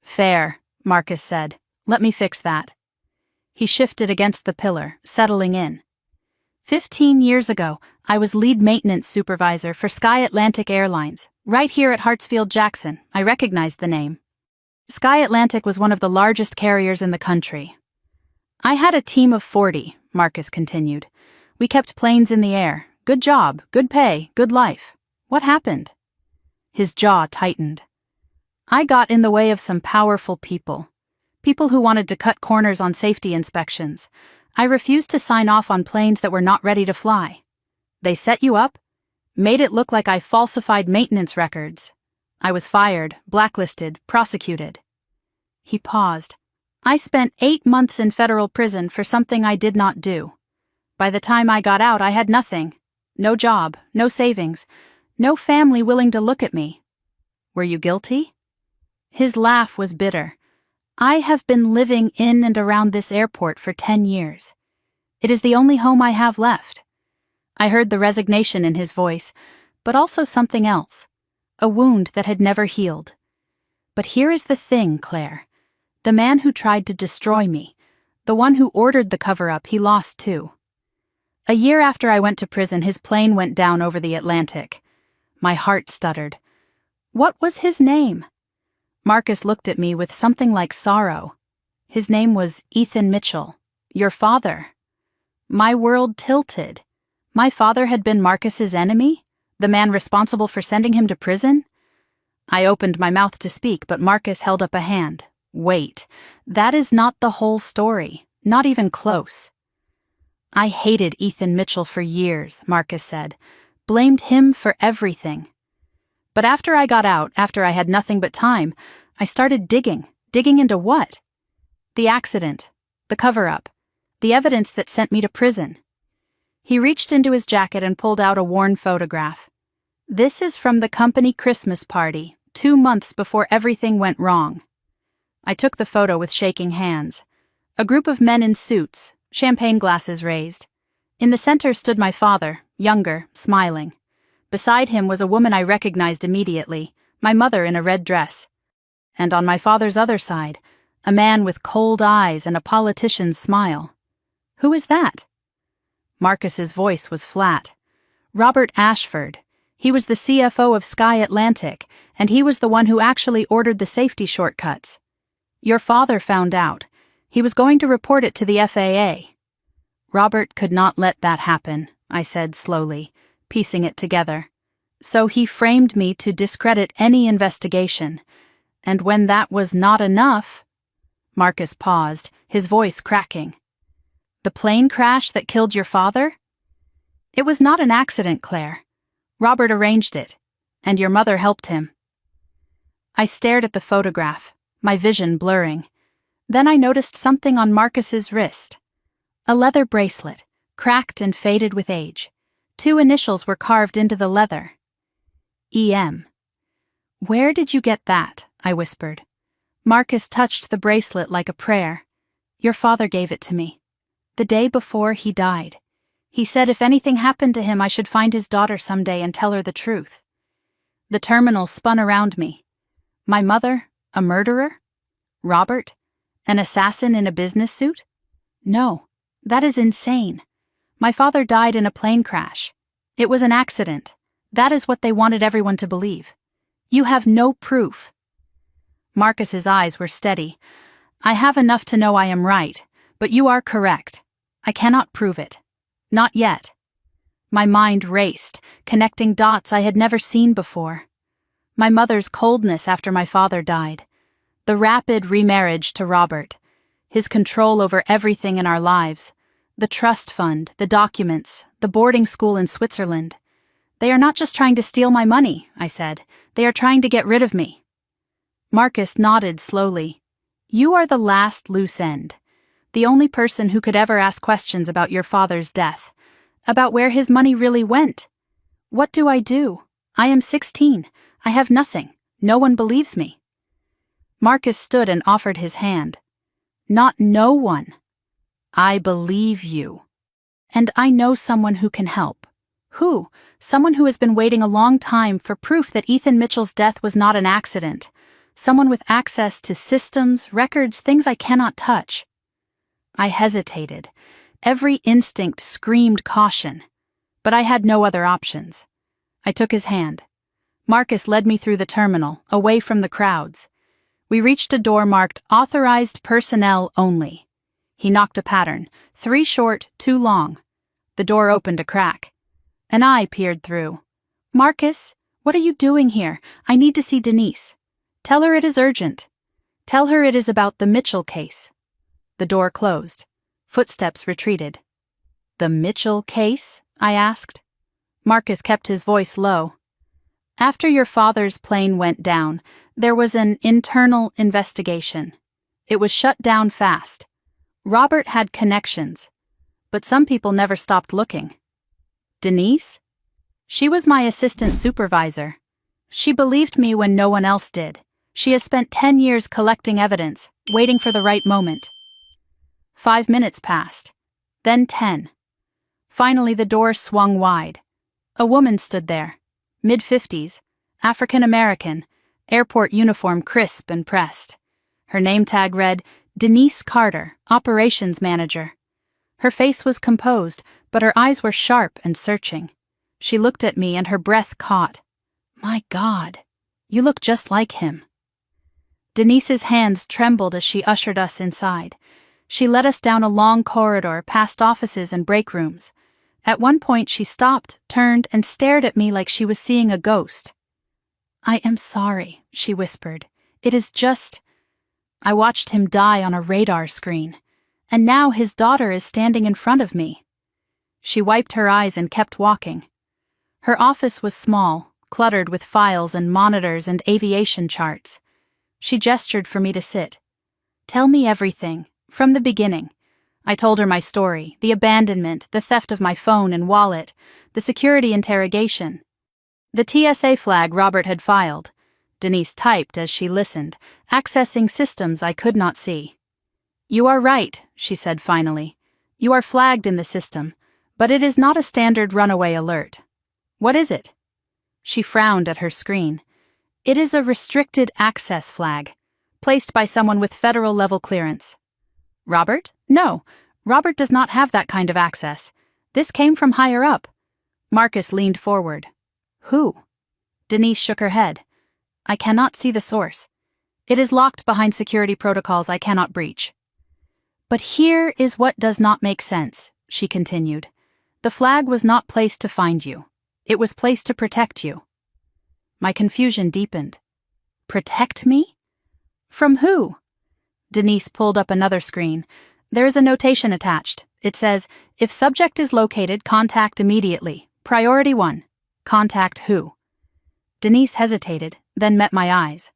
"Fair," Marcus said. "Let me fix that." He shifted against the pillar, settling in. 15 years ago, I was lead maintenance supervisor for Sky Atlantic Airlines, right here at Hartsfield-Jackson. I recognized the name. Sky Atlantic was one of the largest carriers in the country. "I had a team of 40, Marcus continued. "We kept planes in the air. Good job, good pay, good life. What happened?" His jaw tightened. "I got in the way of some powerful people. People who wanted to cut corners on safety inspections. I refused to sign off on planes that were not ready to fly. They set you up, made it look like I falsified maintenance records. I was fired, blacklisted, prosecuted. He paused. I spent 8 months in federal prison for something I did not do. By the time I got out, I had nothing. No job, no savings, no family willing to look at me. Were you guilty? His laugh was bitter. I have been living in and around this airport for 10 years. It is the only home I have left. I heard the resignation in his voice, but also something else, a wound that had never healed. But here is the thing, Claire. The man who tried to destroy me, the one who ordered the cover-up, he lost too. A year after I went to prison, his plane went down over the Atlantic. My heart stuttered. What was his name? Marcus looked at me with something like sorrow. His name was Ethan Mitchell, your father. My world tilted. My father had been Marcus's enemy, the man responsible for sending him to prison? I opened my mouth to speak, but Marcus held up a hand. Wait, that is not the whole story, not even close. I hated Ethan Mitchell for years, Marcus said. Blamed him for everything. But after I got out, after I had nothing but time, I started digging. Digging into what? The accident, the cover-up, the evidence that sent me to prison. He reached into his jacket and pulled out a worn photograph. This is from the company Christmas party, 2 months before everything went wrong. I took the photo with shaking hands. A group of men in suits, champagne glasses raised. In the center stood my father, younger, smiling. Beside him was a woman I recognized immediately, my mother in a red dress. And on my father's other side, a man with cold eyes and a politician's smile. Who is that? Marcus's voice was flat. Robert Ashford. He was the CFO of Sky Atlantic, and he was the one who actually ordered the safety shortcuts. Your father found out. He was going to report it to the FAA. Robert could not let that happen, I said slowly, piecing it together. So he framed me to discredit any investigation. And when that was not enough... Marcus paused, his voice cracking. The plane crash that killed your father? It was not an accident, Claire. Robert arranged it, and your mother helped him. I stared at the photograph, my vision blurring. Then I noticed something on Marcus's wrist. A leather bracelet, cracked and faded with age. 2 initials were carved into the leather. E.M. Where did you get that? I whispered. Marcus touched the bracelet like a prayer. Your father gave it to me. The day before he died. He said if anything happened to him, I should find his daughter someday and tell her the truth. The terminal spun around me. My mother, a murderer? Robert, an assassin in a business suit? No, that is insane. My father died in a plane crash. It was an accident. That is what they wanted everyone to believe. You have no proof. Marcus's eyes were steady. I have enough to know I am right, but you are correct. I cannot prove it. Not yet. My mind raced, connecting dots I had never seen before. My mother's coldness after my father died. The rapid remarriage to Robert. His control over everything in our lives. The trust fund, the documents, the boarding school in Switzerland. They are not just trying to steal my money, I said. They are trying to get rid of me. Marcus nodded slowly. You are the last loose end. The only person who could ever ask questions about your father's death. About where his money really went. What do? I am 16. I have nothing. No one believes me. Marcus stood and offered his hand. Not no one. I believe you. And I know someone who can help. Who? Someone who has been waiting a long time for proof that Ethan Mitchell's death was not an accident. Someone with access to systems, records, things I cannot touch. I hesitated. Every instinct screamed caution. But I had no other options. I took his hand. Marcus led me through the terminal, away from the crowds. We reached a door marked Authorized Personnel Only. He knocked a pattern, 3 short, 2 long. The door opened a crack. An eye peered through. Marcus, what are you doing here? I need to see Denise. Tell her it is urgent. Tell her it is about the Mitchell case. The door closed. Footsteps retreated. The Mitchell case? I asked. Marcus kept his voice low. After your father's plane went down, there was an internal investigation. It was shut down fast. Robert had connections, but some people never stopped looking. Denise? She was my assistant supervisor. She believed me when no one else did. She has spent 10 years collecting evidence, waiting for the right moment. 5 minutes passed. Then 10. Finally, the door swung wide. A woman stood there, mid-50s, African-American, airport uniform crisp and pressed. Her name tag read, Denise Carter, Operations Manager. Her face was composed, but her eyes were sharp and searching. She looked at me and her breath caught. My God, you look just like him. Denise's hands trembled as she ushered us inside. She led us down a long corridor past offices and break rooms. At one point she stopped, turned, and stared at me like she was seeing a ghost. I am sorry, she whispered. It is just... I watched him die on a radar screen, and now his daughter is standing in front of me. She wiped her eyes and kept walking. Her office was small, cluttered with files and monitors and aviation charts. She gestured for me to sit. Tell me everything, from the beginning. I told her my story, the abandonment, the theft of my phone and wallet, the security interrogation. The TSA flag Robert had filed. Denise typed as she listened, accessing systems I could not see. You are right, she said finally. You are flagged in the system, but it is not a standard runaway alert. What is it? She frowned at her screen. It is a restricted access flag, placed by someone with federal-level clearance. Robert? No, Robert does not have that kind of access. This came from higher up. Marcus leaned forward. Who? Denise shook her head. I cannot see the source. It is locked behind security protocols I cannot breach. But here is what does not make sense, she continued. The flag was not placed to find you. It was placed to protect you. My confusion deepened. Protect me? From who? Denise pulled up another screen. There is a notation attached. It says, if subject is located, contact immediately. Priority 1. Contact who? Denise hesitated, then met my eyes.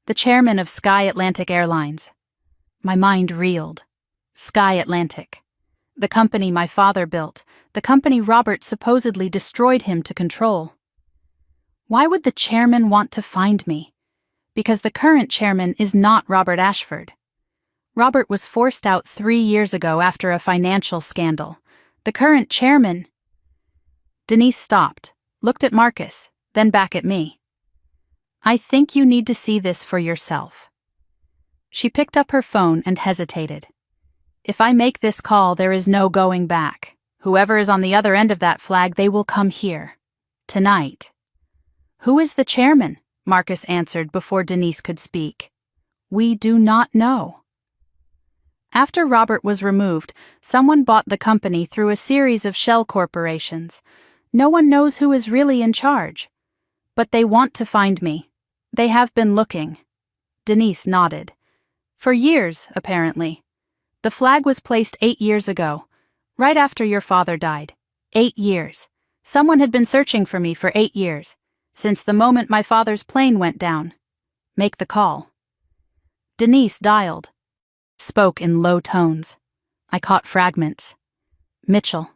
The chairman of Sky Atlantic Airlines. My mind reeled. Sky Atlantic. The company my father built, the company Robert supposedly destroyed him to control. Why would the chairman want to find me? Because the current chairman is not Robert Ashford. Robert was forced out 3 years ago after a financial scandal. The current chairman... Denise stopped, looked at Marcus, then back at me. I think you need to see this for yourself. She picked up her phone and hesitated. If I make this call, there is no going back. Whoever is on the other end of that flag, they will come here. Tonight. Who is the chairman? Marcus answered before Denise could speak. We do not know. After Robert was removed, someone bought the company through a series of shell corporations. No one knows who is really in charge. But they want to find me. They have been looking. Denise nodded. For years, apparently. The flag was placed 8 years ago, right after your father died. 8 years. Someone had been searching for me for 8 years, since the moment my father's plane went down. Make the call. Denise dialed. Spoke in low tones. I caught fragments. Mitchell.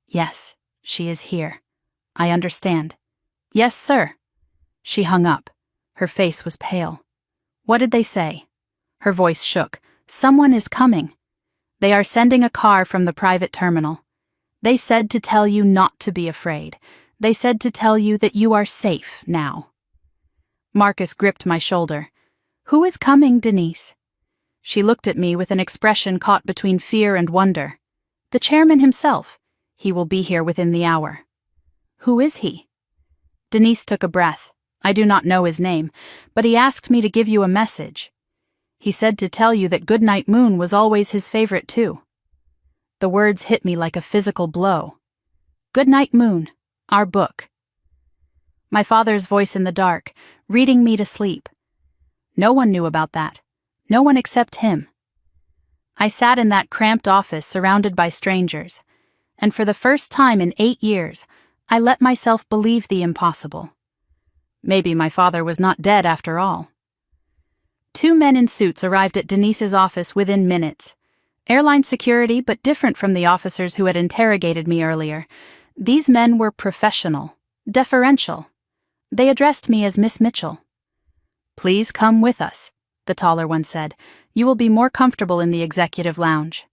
Yes, she is here. I understand. Yes, sir. She hung up. Her face was pale. What did they say? Her voice shook. Someone is coming. They are sending a car from the private terminal. They said to tell you not to be afraid. They said to tell you that you are safe now. Marcus gripped my shoulder. Who is coming, Denise? She looked at me with an expression caught between fear and wonder. The chairman himself. He will be here within the hour. Who is he? Denise took a breath. I do not know his name, but he asked me to give you a message. He said to tell you that Goodnight Moon was always his favorite too. The words hit me like a physical blow. Goodnight Moon, our book. My father's voice in the dark, reading me to sleep. No one knew about that. No one except him. I sat in that cramped office surrounded by strangers, and for the first time in 8 years, I let myself believe the impossible. Maybe my father was not dead after all. Two men in suits arrived at Denise's office within minutes. Airline security, but different from the officers who had interrogated me earlier. These men were professional, deferential. They addressed me as Miss Mitchell. "Please come with us," the taller one said. "You will be more comfortable in the executive lounge."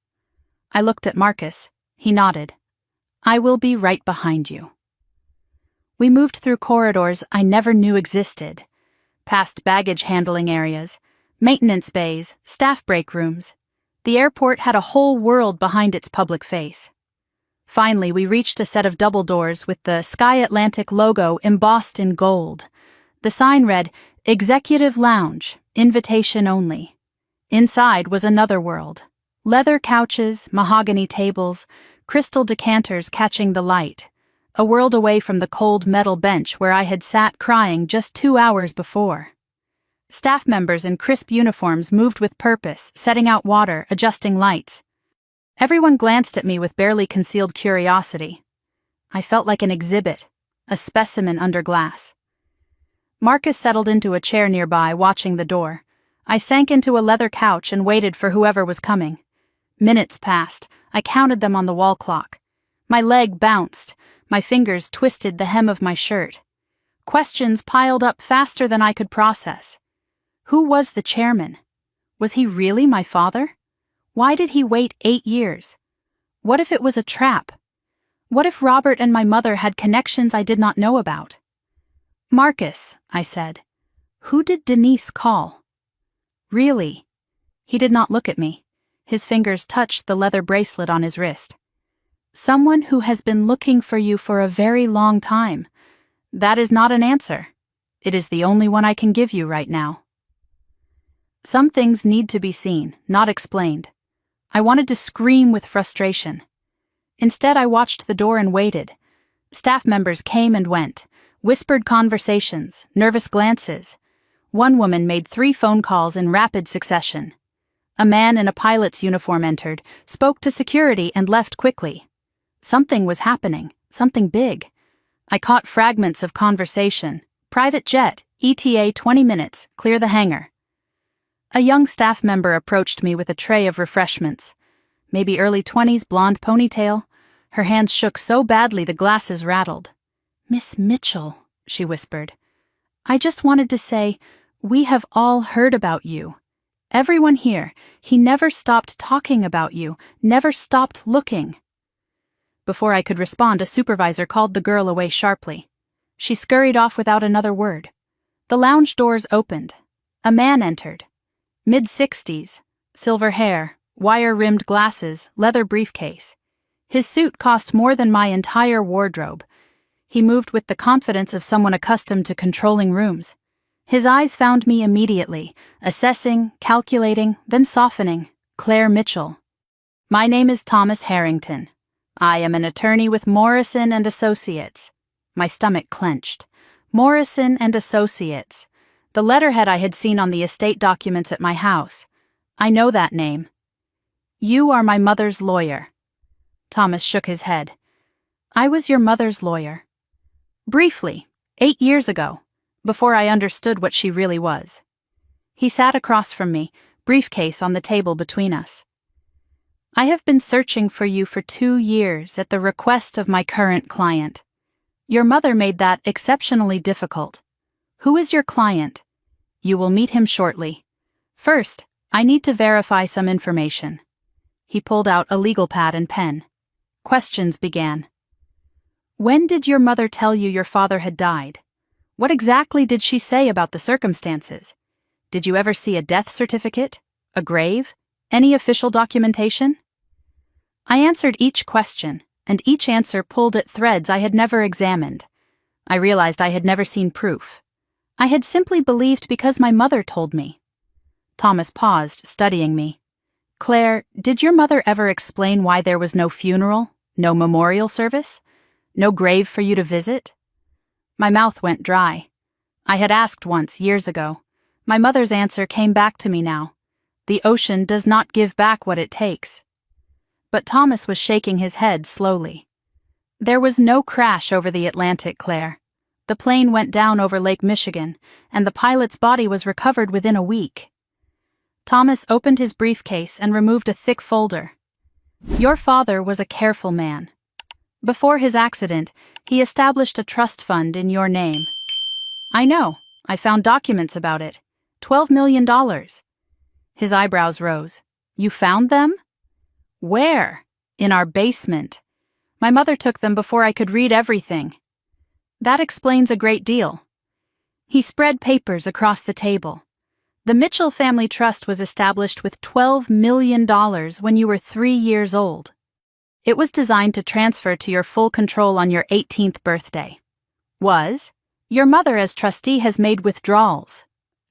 I looked at Marcus. He nodded. "I will be right behind you." We moved through corridors I never knew existed, past baggage handling areas, maintenance bays, staff break rooms. The airport had a whole world behind its public face. Finally, we reached a set of double doors with the Sky Atlantic logo embossed in gold. The sign read, "Executive Lounge, Invitation Only." Inside was another world. Leather couches, mahogany tables, crystal decanters catching the light. A world away from the cold metal bench where I had sat crying just 2 hours before. Staff members in crisp uniforms moved with purpose, setting out water, adjusting lights. Everyone glanced at me with barely concealed curiosity. I felt like an exhibit, a specimen under glass. Marcus settled into a chair nearby, watching the door. I sank into a leather couch and waited for whoever was coming. Minutes passed. I counted them on the wall clock. My leg bounced. My fingers twisted the hem of my shirt. Questions piled up faster than I could process. Who was the chairman? Was he really my father? Why did he wait 8 years? What if it was a trap? What if Robert and my mother had connections I did not know about? "Marcus," I said, "who did Denise call?" "Really?" He did not look at me. His fingers touched the leather bracelet on his wrist. "Someone who has been looking for you for a very long time. That is not an answer. It is the only one I can give you right now." Some things need to be seen, not explained. I wanted to scream with frustration. Instead, I watched the door and waited. Staff members came and went, whispered conversations, nervous glances. One woman made 3 phone calls in rapid succession. A man in a pilot's uniform entered, spoke to security, and left quickly. Something was happening, something big. I caught fragments of conversation. "Private jet, ETA 20 minutes, clear the hangar." A young staff member approached me with a tray of refreshments. Maybe early 20s, blonde ponytail. Her hands shook so badly the glasses rattled. "Miss Mitchell," she whispered. "I just wanted to say, we have all heard about you. Everyone here, he never stopped talking about you, never stopped looking." Before I could respond, a supervisor called the girl away sharply. She scurried off without another word. The lounge doors opened. A man entered. Mid-60s, silver hair, wire-rimmed glasses, leather briefcase. His suit cost more than my entire wardrobe. He moved with the confidence of someone accustomed to controlling rooms. His eyes found me immediately, assessing, calculating, then softening. "Claire Mitchell. My name is Thomas Harrington. I am an attorney with Morrison and Associates." My stomach clenched. Morrison and Associates. The letterhead I had seen on the estate documents at my house. I know that name. "You are my mother's lawyer." Thomas shook his head. "I was your mother's lawyer. Briefly, 8 years ago, before I understood what she really was." He sat across from me, briefcase on the table between us. "I have been searching for you for 2 years at the request of my current client. Your mother made that exceptionally difficult. Who is your client? You will meet him shortly. First, I need to verify some information." He pulled out a legal pad and pen. Questions began. "When did your mother tell you your father had died? What exactly did she say about the circumstances? Did you ever see a death certificate? A grave? Any official documentation?" I answered each question, and each answer pulled at threads I had never examined. I realized I had never seen proof. I had simply believed because my mother told me. Thomas paused, studying me. "Claire, did your mother ever explain why there was no funeral, no memorial service, no grave for you to visit?" My mouth went dry. I had asked once, years ago. My mother's answer came back to me now. The ocean does not give back what it takes. But Thomas was shaking his head slowly. "There was no crash over the Atlantic, Claire. The plane went down over Lake Michigan, and the pilot's body was recovered within a week. Thomas opened his briefcase and removed a thick folder. Your father was a careful man. Before his accident, he established a trust fund in your name. I know. I found documents about it. $12 million. His eyebrows rose. You found them? Where? In our basement. My mother took them before I could read everything. That explains a great deal. He spread papers across the table. The Mitchell Family Trust was established with $12 million when you were 3 years old. It was designed to transfer to your full control on your 18th birthday. Your mother as trustee has made withdrawals.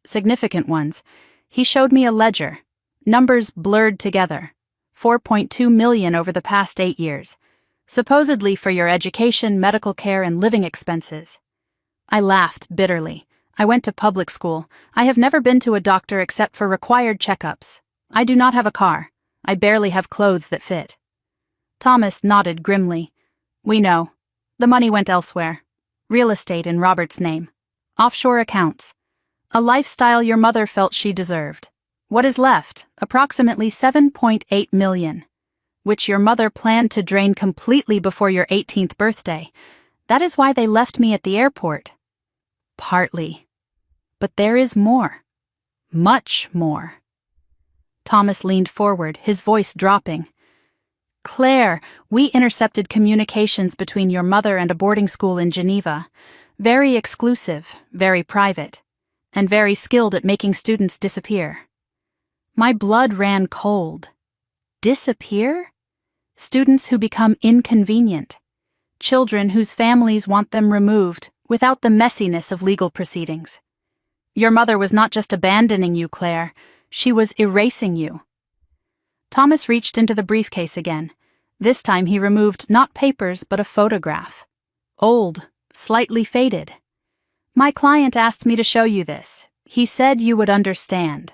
Significant ones. He showed me a ledger. Numbers blurred together. $4.2 million over the past 8 years. Supposedly for your education, medical care, and living expenses. I laughed bitterly. I went to public school. I have never been to a doctor except for required checkups. I do not have a car. I barely have clothes that fit. Thomas nodded grimly. We know. The money went elsewhere. Real estate in Robert's name. Offshore accounts. A lifestyle your mother felt she deserved. What is left? Approximately $7.8 million. Which your mother planned to drain completely before your 18th birthday. That is why they left me at the airport. Partly. But there is more. Much more. Thomas leaned forward, his voice dropping. Claire, we intercepted communications between your mother and a boarding school in Geneva. Very exclusive, very private, and very skilled at making students disappear. My blood ran cold. Disappear? Students who become inconvenient. Children whose families want them removed without the messiness of legal proceedings. Your mother was not just abandoning you, Claire. She was erasing you. Thomas reached into the briefcase again. This time he removed not papers but a photograph. Old, slightly faded. My client asked me to show you this. He said you would understand.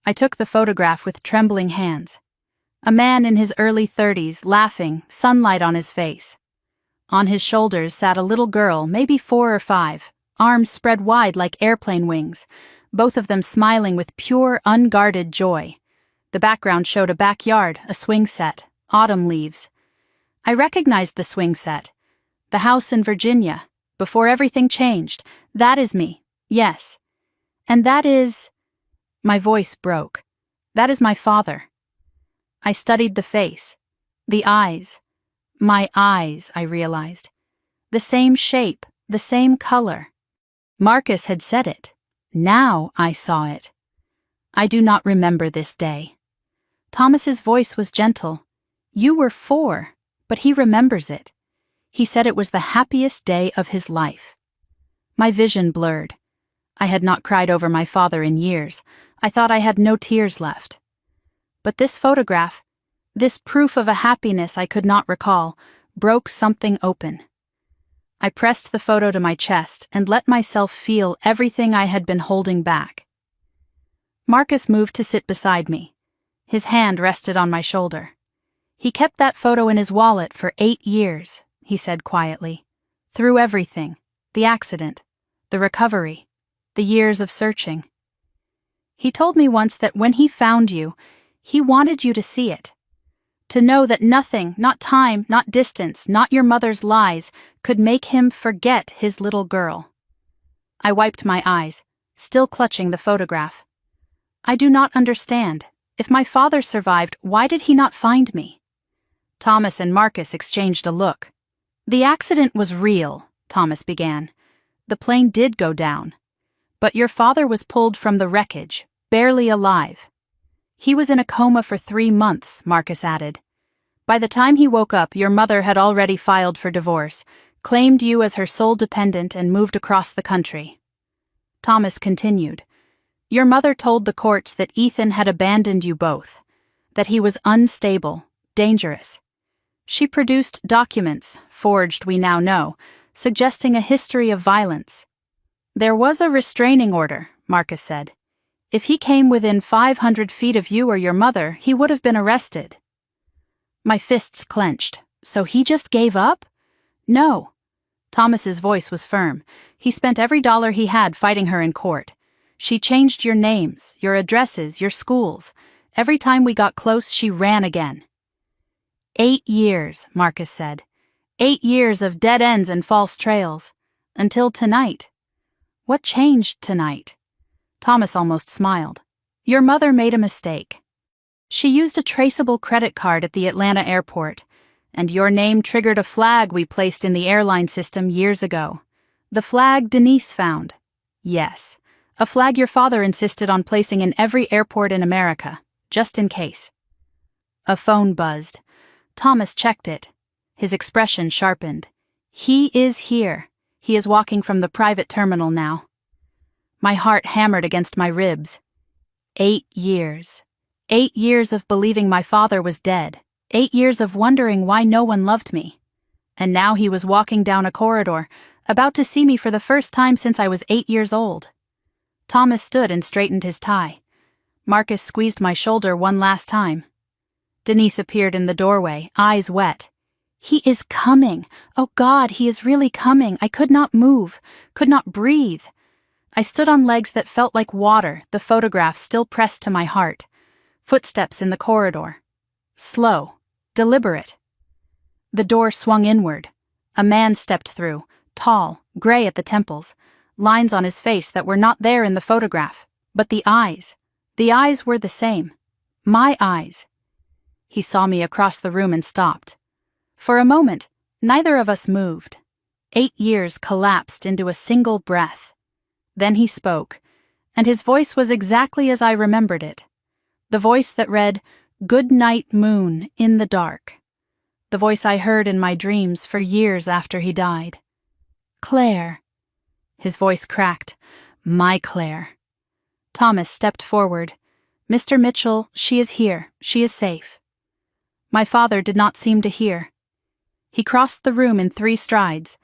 I took the photograph with trembling hands. A man in his early 30s, laughing, sunlight on his face. On his shoulders sat a little girl, maybe 4 or 5, arms spread wide like airplane wings, both of them smiling with pure, unguarded joy. The background showed a backyard, a swing set, autumn leaves. I recognized the swing set. The house in Virginia, before everything changed. That is me, yes. And that is... My voice broke. That is my father. I studied the face, the eyes. My eyes, I realized. The same shape, the same color. Marcus had said it. Now I saw it. I do not remember this day. Thomas's voice was gentle. You were 4, but he remembers it. He said it was the happiest day of his life. My vision blurred. I had not cried over my father in years. I thought I had no tears left. But this photograph, this proof of a happiness I could not recall, broke something open. I pressed the photo to my chest and let myself feel everything I had been holding back. Marcus moved to sit beside me. His hand rested on my shoulder. He kept that photo in his wallet for 8 years, he said quietly. Through everything, the accident, the recovery, the years of searching. He told me once that when he found you, he wanted you to see it. To know that nothing, not time, not distance, not your mother's lies, could make him forget his little girl. I wiped my eyes, still clutching the photograph. I do not understand. If my father survived, why did he not find me? Thomas and Marcus exchanged a look. The accident was real, Thomas began. The plane did go down. But your father was pulled from the wreckage, barely alive. He was in a coma for 3 months, Marcus added. By the time he woke up, your mother had already filed for divorce, claimed you as her sole dependent, and moved across the country. Thomas continued. Your mother told the courts that Ethan had abandoned you both, that he was unstable, dangerous. She produced documents, forged we now know, suggesting a history of violence. There was a restraining order, Marcus said. If he came within 500 feet of you or your mother, he would have been arrested. My fists clenched. So he just gave up? No. Thomas's voice was firm. He spent every dollar he had fighting her in court. She changed your names, your addresses, your schools. Every time we got close, she ran again. 8 years, Marcus said. 8 years of dead ends and false trails. Until tonight. What changed tonight? Thomas almost smiled. Your mother made a mistake. She used a traceable credit card at the Atlanta airport, and your name triggered a flag we placed in the airline system years ago. The flag Denise found. Yes, a flag your father insisted on placing in every airport in America, just in case. A phone buzzed. Thomas checked it. His expression sharpened. He is here. He is walking from the private terminal now. My heart hammered against my ribs. 8 years. 8 years of believing my father was dead. 8 years of wondering why no one loved me. And now he was walking down a corridor, about to see me for the first time since I was 8 years old. Thomas stood and straightened his tie. Marcus squeezed my shoulder one last time. Denise appeared in the doorway, eyes wet. He is coming. Oh God, he is really coming. I could not move, could not breathe. I stood on legs that felt like water, the photograph still pressed to my heart. Footsteps in the corridor. Slow, deliberate. The door swung inward. A man stepped through, tall, gray at the temples, lines on his face that were not there in the photograph, but the eyes were the same. My eyes. He saw me across the room and stopped. For a moment, neither of us moved. 8 years collapsed into a single breath. Then he spoke, and his voice was exactly as I remembered it. The voice that read, "Good night, moon, in the dark." The voice I heard in my dreams for years after he died. Claire. His voice cracked. My Claire. Thomas stepped forward. Mr. Mitchell, she is here. She is safe. My father did not seem to hear. He crossed the room in 3 strides.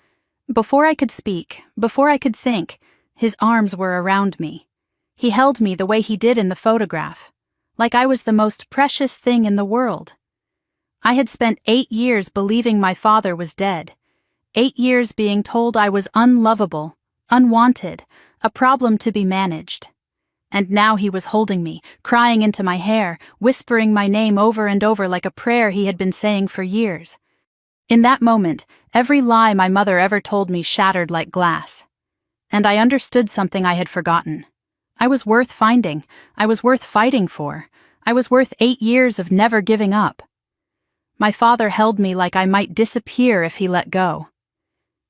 Before I could speak, before I could think, his arms were around me. He held me the way he did in the photograph, like I was the most precious thing in the world. I had spent 8 years believing my father was dead, 8 years being told I was unlovable, unwanted, a problem to be managed. And now he was holding me, crying into my hair, whispering my name over and over like a prayer he had been saying for years. In that moment, every lie my mother ever told me shattered like glass. And I understood something I had forgotten. I was worth finding. I was worth fighting for. I was worth 8 years of never giving up. My father held me like I might disappear if he let go.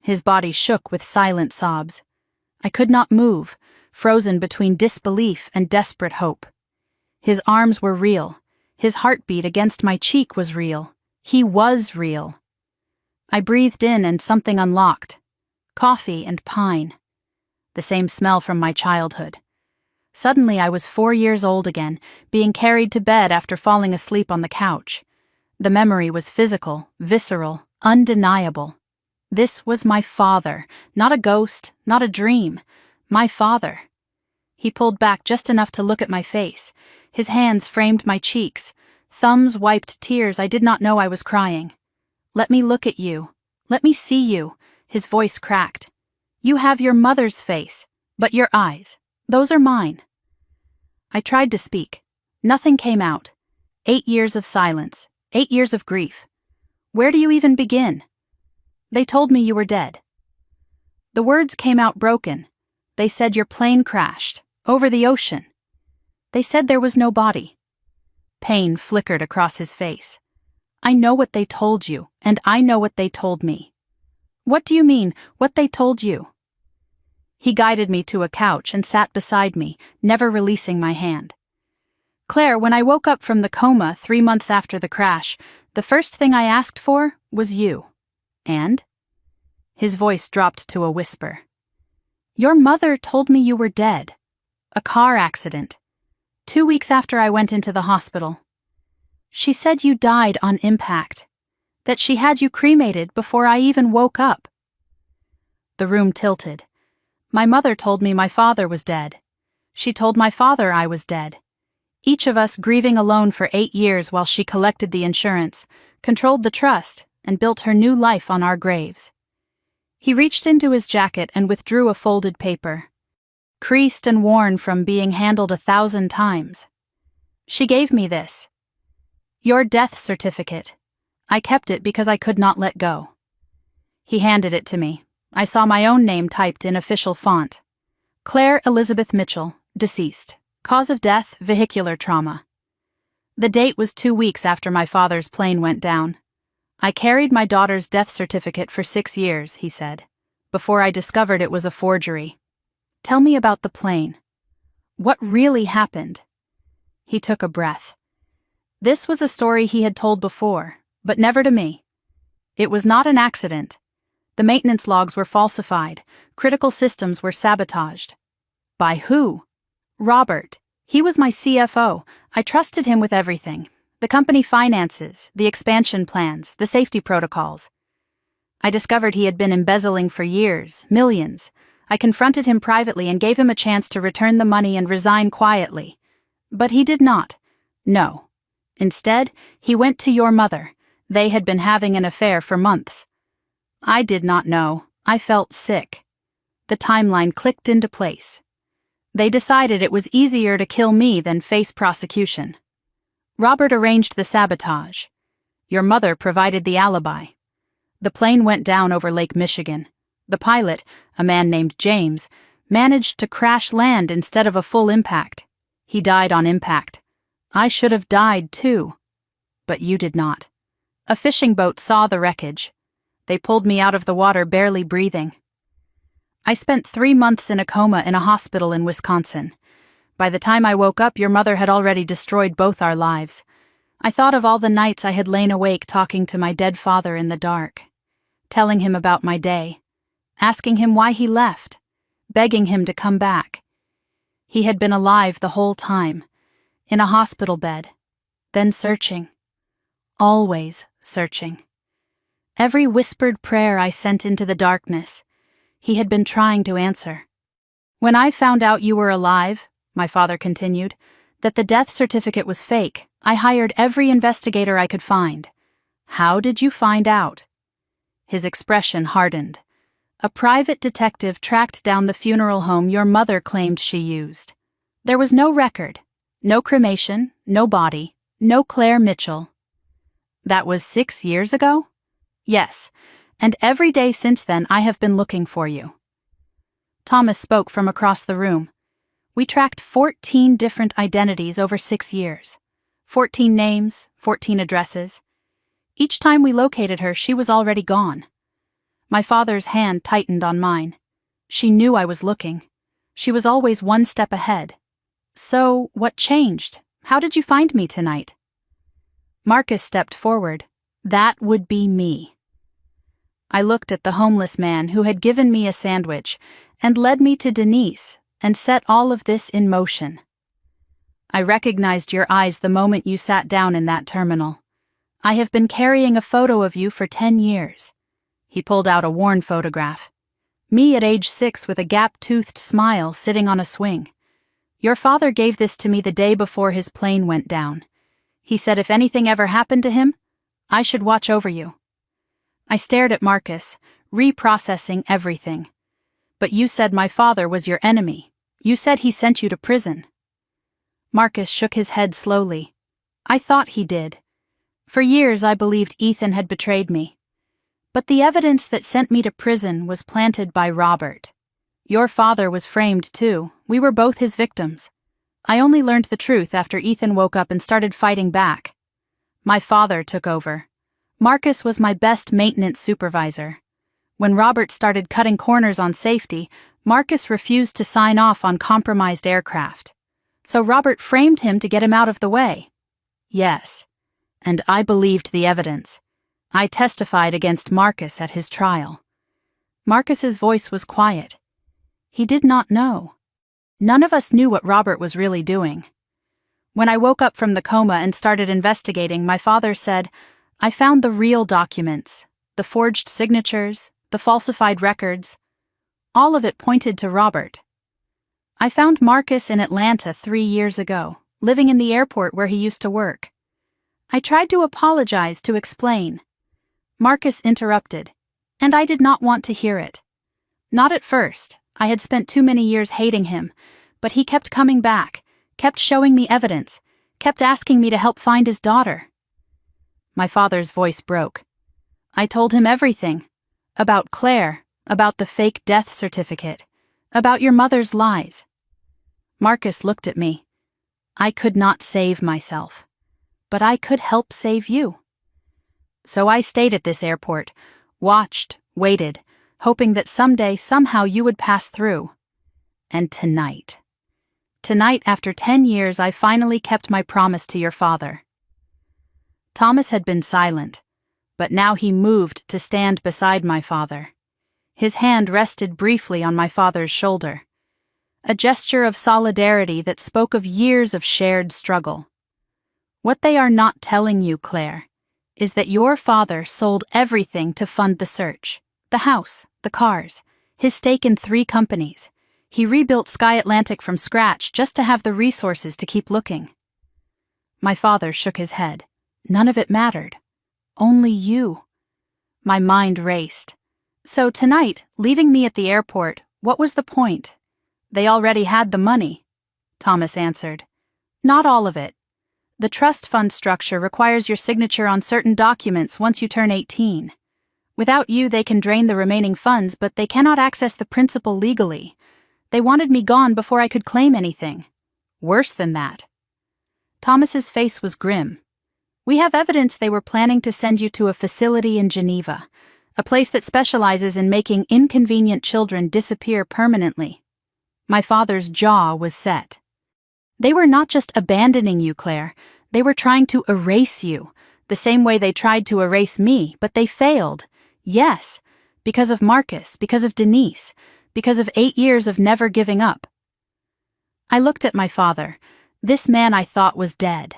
His body shook with silent sobs. I could not move, frozen between disbelief and desperate hope. His arms were real. His heartbeat against my cheek was real. He was real. I breathed in and something unlocked. Coffee and pine. The same smell from my childhood. Suddenly I was 4 years old again, being carried to bed after falling asleep on the couch. The memory was physical, visceral, undeniable. This was my father, not a ghost, not a dream. My father. He pulled back just enough to look at my face. His hands framed my cheeks. Thumbs wiped tears I did not know I was crying. Let me look at you. Let me see you. His voice cracked. You have your mother's face, but your eyes, those are mine. I tried to speak. Nothing came out. 8 years of silence. 8 years of grief. Where do you even begin? They told me you were dead. The words came out broken. They said your plane crashed, over the ocean. They said there was no body. Pain flickered across his face. I know what they told you, and I know what they told me. What do you mean, what they told you? He guided me to a couch and sat beside me, never releasing my hand. Claire, when I woke up from the coma 3 months after the crash, the first thing I asked for was you. And? His voice dropped to a whisper. Your mother told me you were dead. A car accident. 2 weeks after I went into the hospital. She said you died on impact. That she had you cremated before I even woke up. The room tilted. My mother told me my father was dead. She told my father I was dead. Each of us grieving alone for 8 years while she collected the insurance, controlled the trust, and built her new life on our graves. He reached into his jacket and withdrew a folded paper, creased and worn from being handled 1,000 times. She gave me this. Your death certificate. I kept it because I could not let go. He handed it to me. I saw my own name typed in official font. Claire Elizabeth Mitchell, deceased. Cause of death, vehicular trauma. The date was 2 weeks after my father's plane went down. I carried my daughter's death certificate for 6 years, he said, before I discovered it was a forgery. Tell me about the plane. What really happened? He took a breath. This was a story he had told before, but never to me. It was not an accident. The maintenance logs were falsified. Critical systems were sabotaged. By who? Robert. He was my CFO. I trusted him with everything. The company finances, the expansion plans, the safety protocols. I discovered he had been embezzling for years, millions. I confronted him privately and gave him a chance to return the money and resign quietly. But he did not. No. Instead, he went to your mother. They had been having an affair for months. I did not know. I felt sick. The timeline clicked into place. They decided it was easier to kill me than face prosecution. Robert arranged the sabotage. Your mother provided the alibi. The plane went down over Lake Michigan. The pilot, a man named James, managed to crash land instead of a full impact. He died on impact. I should have died too. But you did not. A fishing boat saw the wreckage. They pulled me out of the water barely breathing. I spent 3 months in a coma in a hospital in Wisconsin. By the time I woke up, your mother had already destroyed both our lives. I thought of all the nights I had lain awake talking to my dead father in the dark, telling him about my day, asking him why he left, begging him to come back. He had been alive the whole time, in a hospital bed, then searching, always searching. Every whispered prayer I sent into the darkness, he had been trying to answer. When I found out you were alive, my father continued, that the death certificate was fake, I hired every investigator I could find. How did you find out? His expression hardened. A private detective tracked down the funeral home your mother claimed she used. There was no record, no cremation, no body, no Claire Mitchell. That was 6 years ago? Yes, and every day since then I have been looking for you. Thomas spoke from across the room. We tracked 14 different identities over 6 years. 14 names, 14 addresses. Each time we located her, she was already gone. My father's hand tightened on mine. She knew I was looking. She was always one step ahead. So, what changed? How did you find me tonight? Marcus stepped forward. That would be me. I looked at the homeless man who had given me a sandwich and led me to Denise and set all of this in motion. I recognized your eyes the moment you sat down in that terminal. I have been carrying a photo of you for 10 years. He pulled out a worn photograph. Me at age 6 with a gap-toothed smile sitting on a swing. Your father gave this to me the day before his plane went down. He said if anything ever happened to him, I should watch over you. I stared at Marcus, reprocessing everything. But you said my father was your enemy. You said he sent you to prison. Marcus shook his head slowly. I thought he did. For years I believed Ethan had betrayed me. But the evidence that sent me to prison was planted by Robert. Your father was framed too. We were both his victims. I only learned the truth after Ethan woke up and started fighting back. My father took over. Marcus was my best maintenance supervisor. When Robert started cutting corners on safety, Marcus refused to sign off on compromised aircraft. So Robert framed him to get him out of the way. Yes, and I believed the evidence. I testified against Marcus at his trial. Marcus's voice was quiet. He did not know. None of us knew what Robert was really doing. When I woke up from the coma and started investigating, my father said, I found the real documents, the forged signatures, the falsified records. All of it pointed to Robert. I found Marcus in Atlanta 3 years ago, living in the airport where he used to work. I tried to apologize, to explain. Marcus interrupted. And I did not want to hear it. Not at first. I had spent too many years hating him, but he kept coming back, kept showing me evidence, kept asking me to help find his daughter. My father's voice broke. I told him everything. About Claire, about the fake death certificate, about your mother's lies. Marcus looked at me. I could not save myself, but I could help save you. So I stayed at this airport, watched, waited, hoping that someday, somehow you would pass through. And tonight, after 10 years, I finally kept my promise to your father. Thomas had been silent, but now he moved to stand beside my father. His hand rested briefly on my father's shoulder. A gesture of solidarity that spoke of years of shared struggle. What they are not telling you, Claire, is that your father sold everything to fund the search. The house, the cars, his stake in 3 companies. He rebuilt Sky Atlantic from scratch just to have the resources to keep looking. My father shook his head. None of it mattered. Only you. My mind raced. So tonight, leaving me at the airport, what was the point? They already had the money, Thomas answered. Not all of it. The trust fund structure requires your signature on certain documents once you turn 18. Without you, they can drain the remaining funds, but they cannot access the principal legally. They wanted me gone before I could claim anything. Worse than that. Thomas's face was grim. We have evidence they were planning to send you to a facility in Geneva, a place that specializes in making inconvenient children disappear permanently. My father's jaw was set. They were not just abandoning you, Claire. They were trying to erase you, the same way they tried to erase me, but they failed. Yes, because of Marcus, because of Denise, because of 8 years of never giving up. I looked at my father, this man I thought was dead.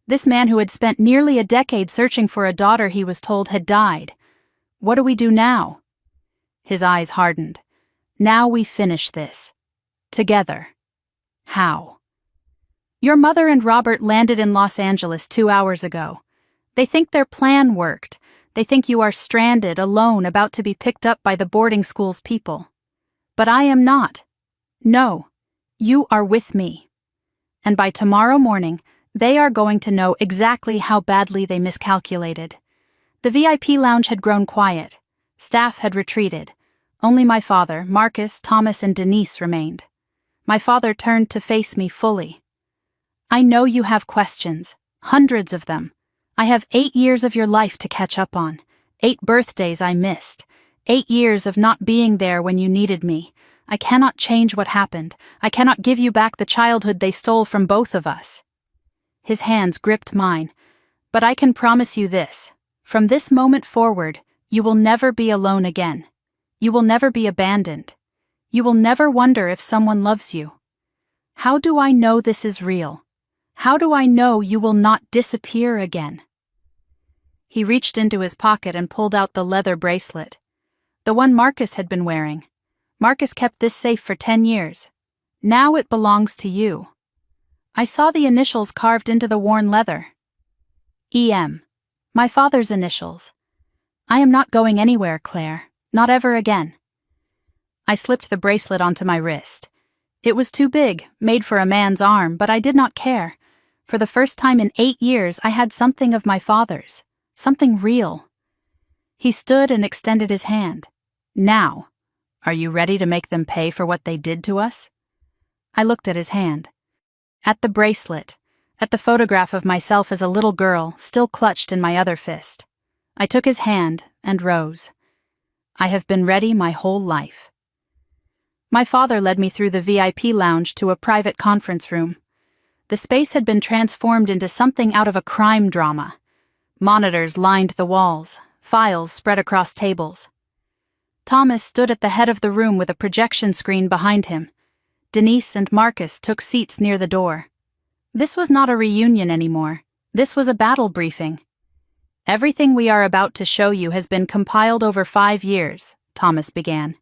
This man who had spent nearly a decade searching for a daughter he was told had died. What do we do now? His eyes hardened. Now we finish this. Together. How? Your mother and Robert landed in Los Angeles 2 hours ago. They think their plan worked. They think you are stranded, alone, about to be picked up by the boarding school's people. But I am not. No, you are with me. And by tomorrow morning, they are going to know exactly how badly they miscalculated. The VIP lounge had grown quiet. Staff had retreated. Only my father, Marcus, Thomas, and Denise remained. My father turned to face me fully. I know you have questions, hundreds of them. I have 8 years of your life to catch up on, 8 birthdays I missed, 8 years of not being there when you needed me. I cannot change what happened. I cannot give you back the childhood they stole from both of us. His hands gripped mine. But I can promise you this. From this moment forward, you will never be alone again. You will never be abandoned. You will never wonder if someone loves you. How do I know this is real? How do I know you will not disappear again? He reached into his pocket and pulled out the leather bracelet. The one Marcus had been wearing. Marcus kept this safe for 10 years. Now it belongs to you. I saw the initials carved into the worn leather. E.M. My father's initials. I am not going anywhere, Claire. Not ever again. I slipped the bracelet onto my wrist. It was too big, made for a man's arm, but I did not care. For the first time in 8 years, I had something of my father's. Something real. He stood and extended his hand. Now, are you ready to make them pay for what they did to us? I looked at his hand. At the bracelet. At the photograph of myself as a little girl, still clutched in my other fist. I took his hand and rose. I have been ready my whole life. My father led me through the VIP lounge to a private conference room. The space had been transformed into something out of a crime drama. Monitors lined the walls, files spread across tables. Thomas stood at the head of the room with a projection screen behind him. Denise and Marcus took seats near the door. This was not a reunion anymore. This was a battle briefing. Everything we are about to show you has been compiled over 5 years, Thomas began.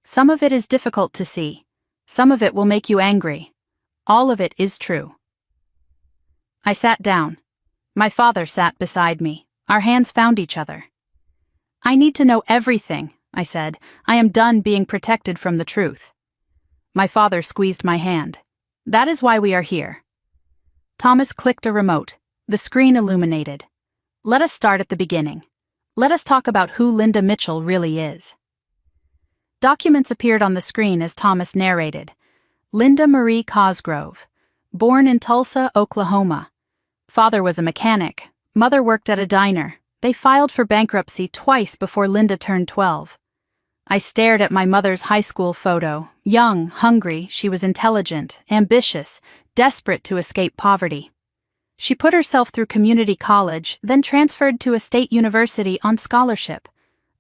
Some of it is difficult to see. Some of it will make you angry. All of it is true. I sat down. My father sat beside me. Our hands found each other. I need to know everything, I said. I am done being protected from the truth. My father squeezed my hand. That is why we are here. Thomas clicked a remote. The screen illuminated. Let us start at the beginning. Let us talk about who Linda Mitchell really is. Documents appeared on the screen as Thomas narrated. Linda Marie Cosgrove. Born in Tulsa, Oklahoma. Father was a mechanic. Mother worked at a diner. They filed for bankruptcy twice before Linda turned 12. I stared at my mother's high school photo. Young, hungry, she was intelligent, ambitious, desperate to escape poverty. She put herself through community college, then transferred to a state university on scholarship.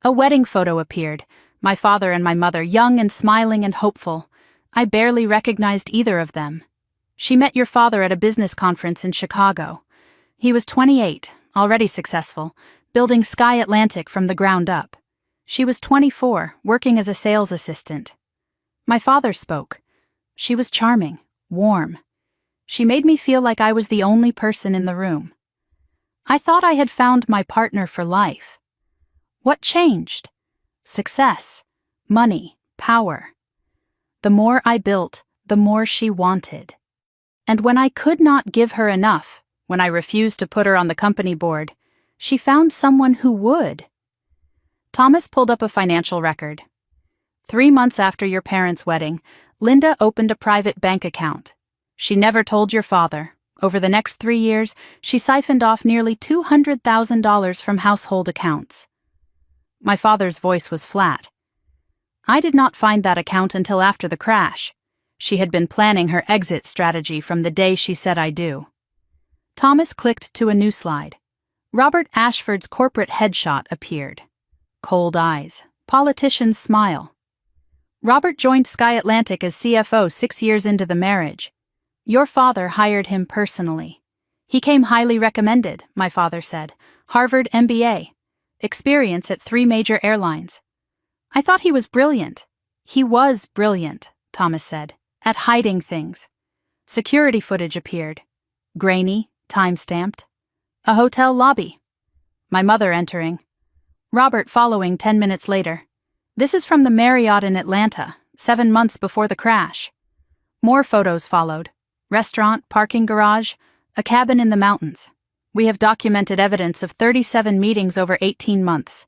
A wedding photo appeared, my father and my mother, young and smiling and hopeful. I barely recognized either of them. She met your father at a business conference in Chicago. He was 28, already successful, building Sky Atlantic from the ground up. She was 24, working as a sales assistant. My father spoke. She was charming, warm. She made me feel like I was the only person in the room. I thought I had found my partner for life. What changed? Success, money, power. The more I built, the more she wanted. And when I could not give her enough, when I refused to put her on the company board, she found someone who would. Thomas pulled up a financial record. 3 months after your parents' wedding, Linda opened a private bank account. She never told your father. Over the next 3 years, she siphoned off nearly $200,000 from household accounts. My father's voice was flat. I did not find that account until after the crash. She had been planning her exit strategy from the day she said I do. Thomas clicked to a new slide. Robert Ashford's corporate headshot appeared. Cold eyes. Politician's smile. Robert joined Sky Atlantic as CFO 6 years into the marriage. Your father hired him personally. He came highly recommended, my father said. Harvard MBA. Experience at 3 major airlines. I thought he was brilliant. He was brilliant, Thomas said, at hiding things. Security footage appeared. Grainy, time-stamped. A hotel lobby. My mother entering. Robert following 10 minutes later. This is from the Marriott in Atlanta, 7 months before the crash. More photos followed. Restaurant, parking garage, a cabin in the mountains. We have documented evidence of 37 meetings over 18 months,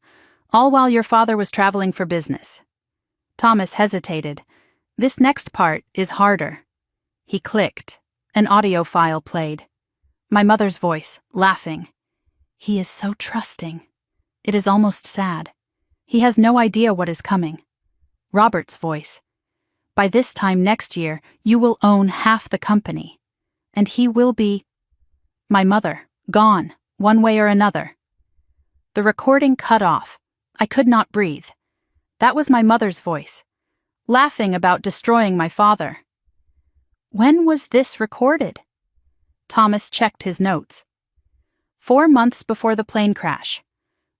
all while your father was traveling for business. Thomas hesitated. This next part is harder. He clicked. An audio file played. My mother's voice, laughing. He is so trusting. It is almost sad. He has no idea what is coming. Robert's voice. By this time next year, you will own half the company. And he will be... My mother, gone, one way or another. The recording cut off. I could not breathe. That was my mother's voice, laughing about destroying my father. When was this recorded? Thomas checked his notes. 4 months before the plane crash.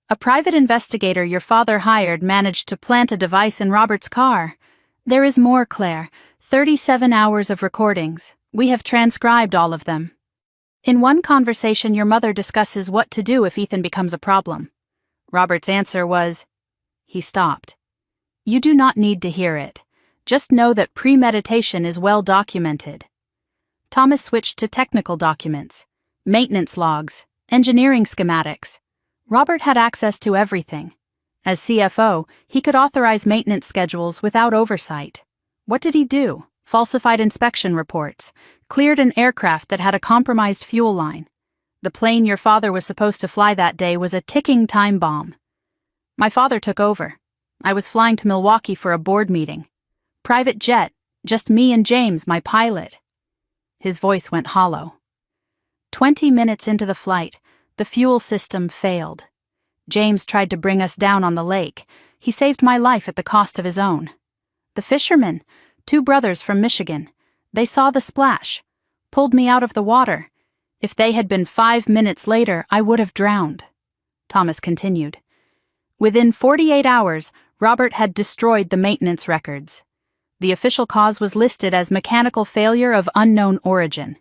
A private investigator your father hired managed to plant a device in Robert's car. There is more, Claire. 37 hours of recordings. We have transcribed all of them. In one conversation, your mother discusses what to do if Ethan becomes a problem. Robert's answer was... He stopped. You do not need to hear it. Just know that premeditation is well documented. Thomas switched to technical documents, maintenance logs, engineering schematics. Robert had access to everything. As CFO, he could authorize maintenance schedules without oversight. What did he do? Falsified inspection reports, cleared an aircraft that had a compromised fuel line. The plane your father was supposed to fly that day was a ticking time bomb. My father took over. I was flying to Milwaukee for a board meeting. Private jet, just me and James, my pilot. His voice went hollow. 20 minutes into the flight, the fuel system failed. James tried to bring us down on the lake. He saved my life at the cost of his own. The fishermen, 2 brothers from Michigan, they saw the splash, pulled me out of the water. If they had been 5 minutes later, I would have drowned. Thomas continued. Within 48 hours, Robert had destroyed the maintenance records. The official cause was listed as mechanical failure of unknown origin.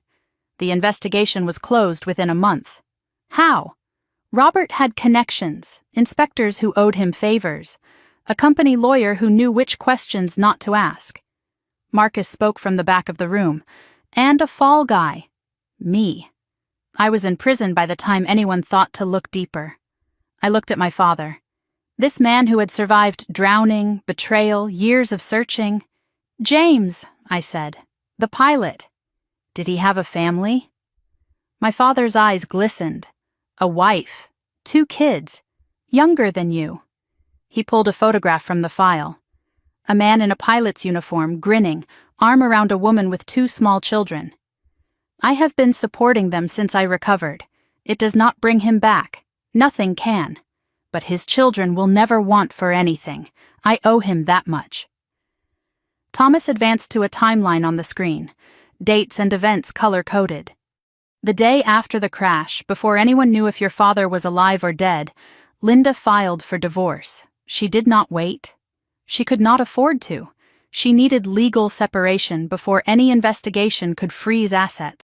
The investigation was closed within a month. How? Robert had connections, inspectors who owed him favors, a company lawyer who knew which questions not to ask. Marcus spoke from the back of the room. And a fall guy. Me. I was in prison by the time anyone thought to look deeper. I looked at my father. This man who had survived drowning, betrayal, years of searching. James, I said. The pilot. Did he have a family? My father's eyes glistened. A wife. 2 kids. Younger than you. He pulled a photograph from the file. A man in a pilot's uniform, grinning, arm around a woman with 2 small children. I have been supporting them since I recovered. It does not bring him back. Nothing can. But his children will never want for anything. I owe him that much. Thomas advanced to a timeline on the screen. Dates and events color-coded. The day after the crash, before anyone knew if your father was alive or dead, Linda filed for divorce. She did not wait. She could not afford to. She needed legal separation before any investigation could freeze assets.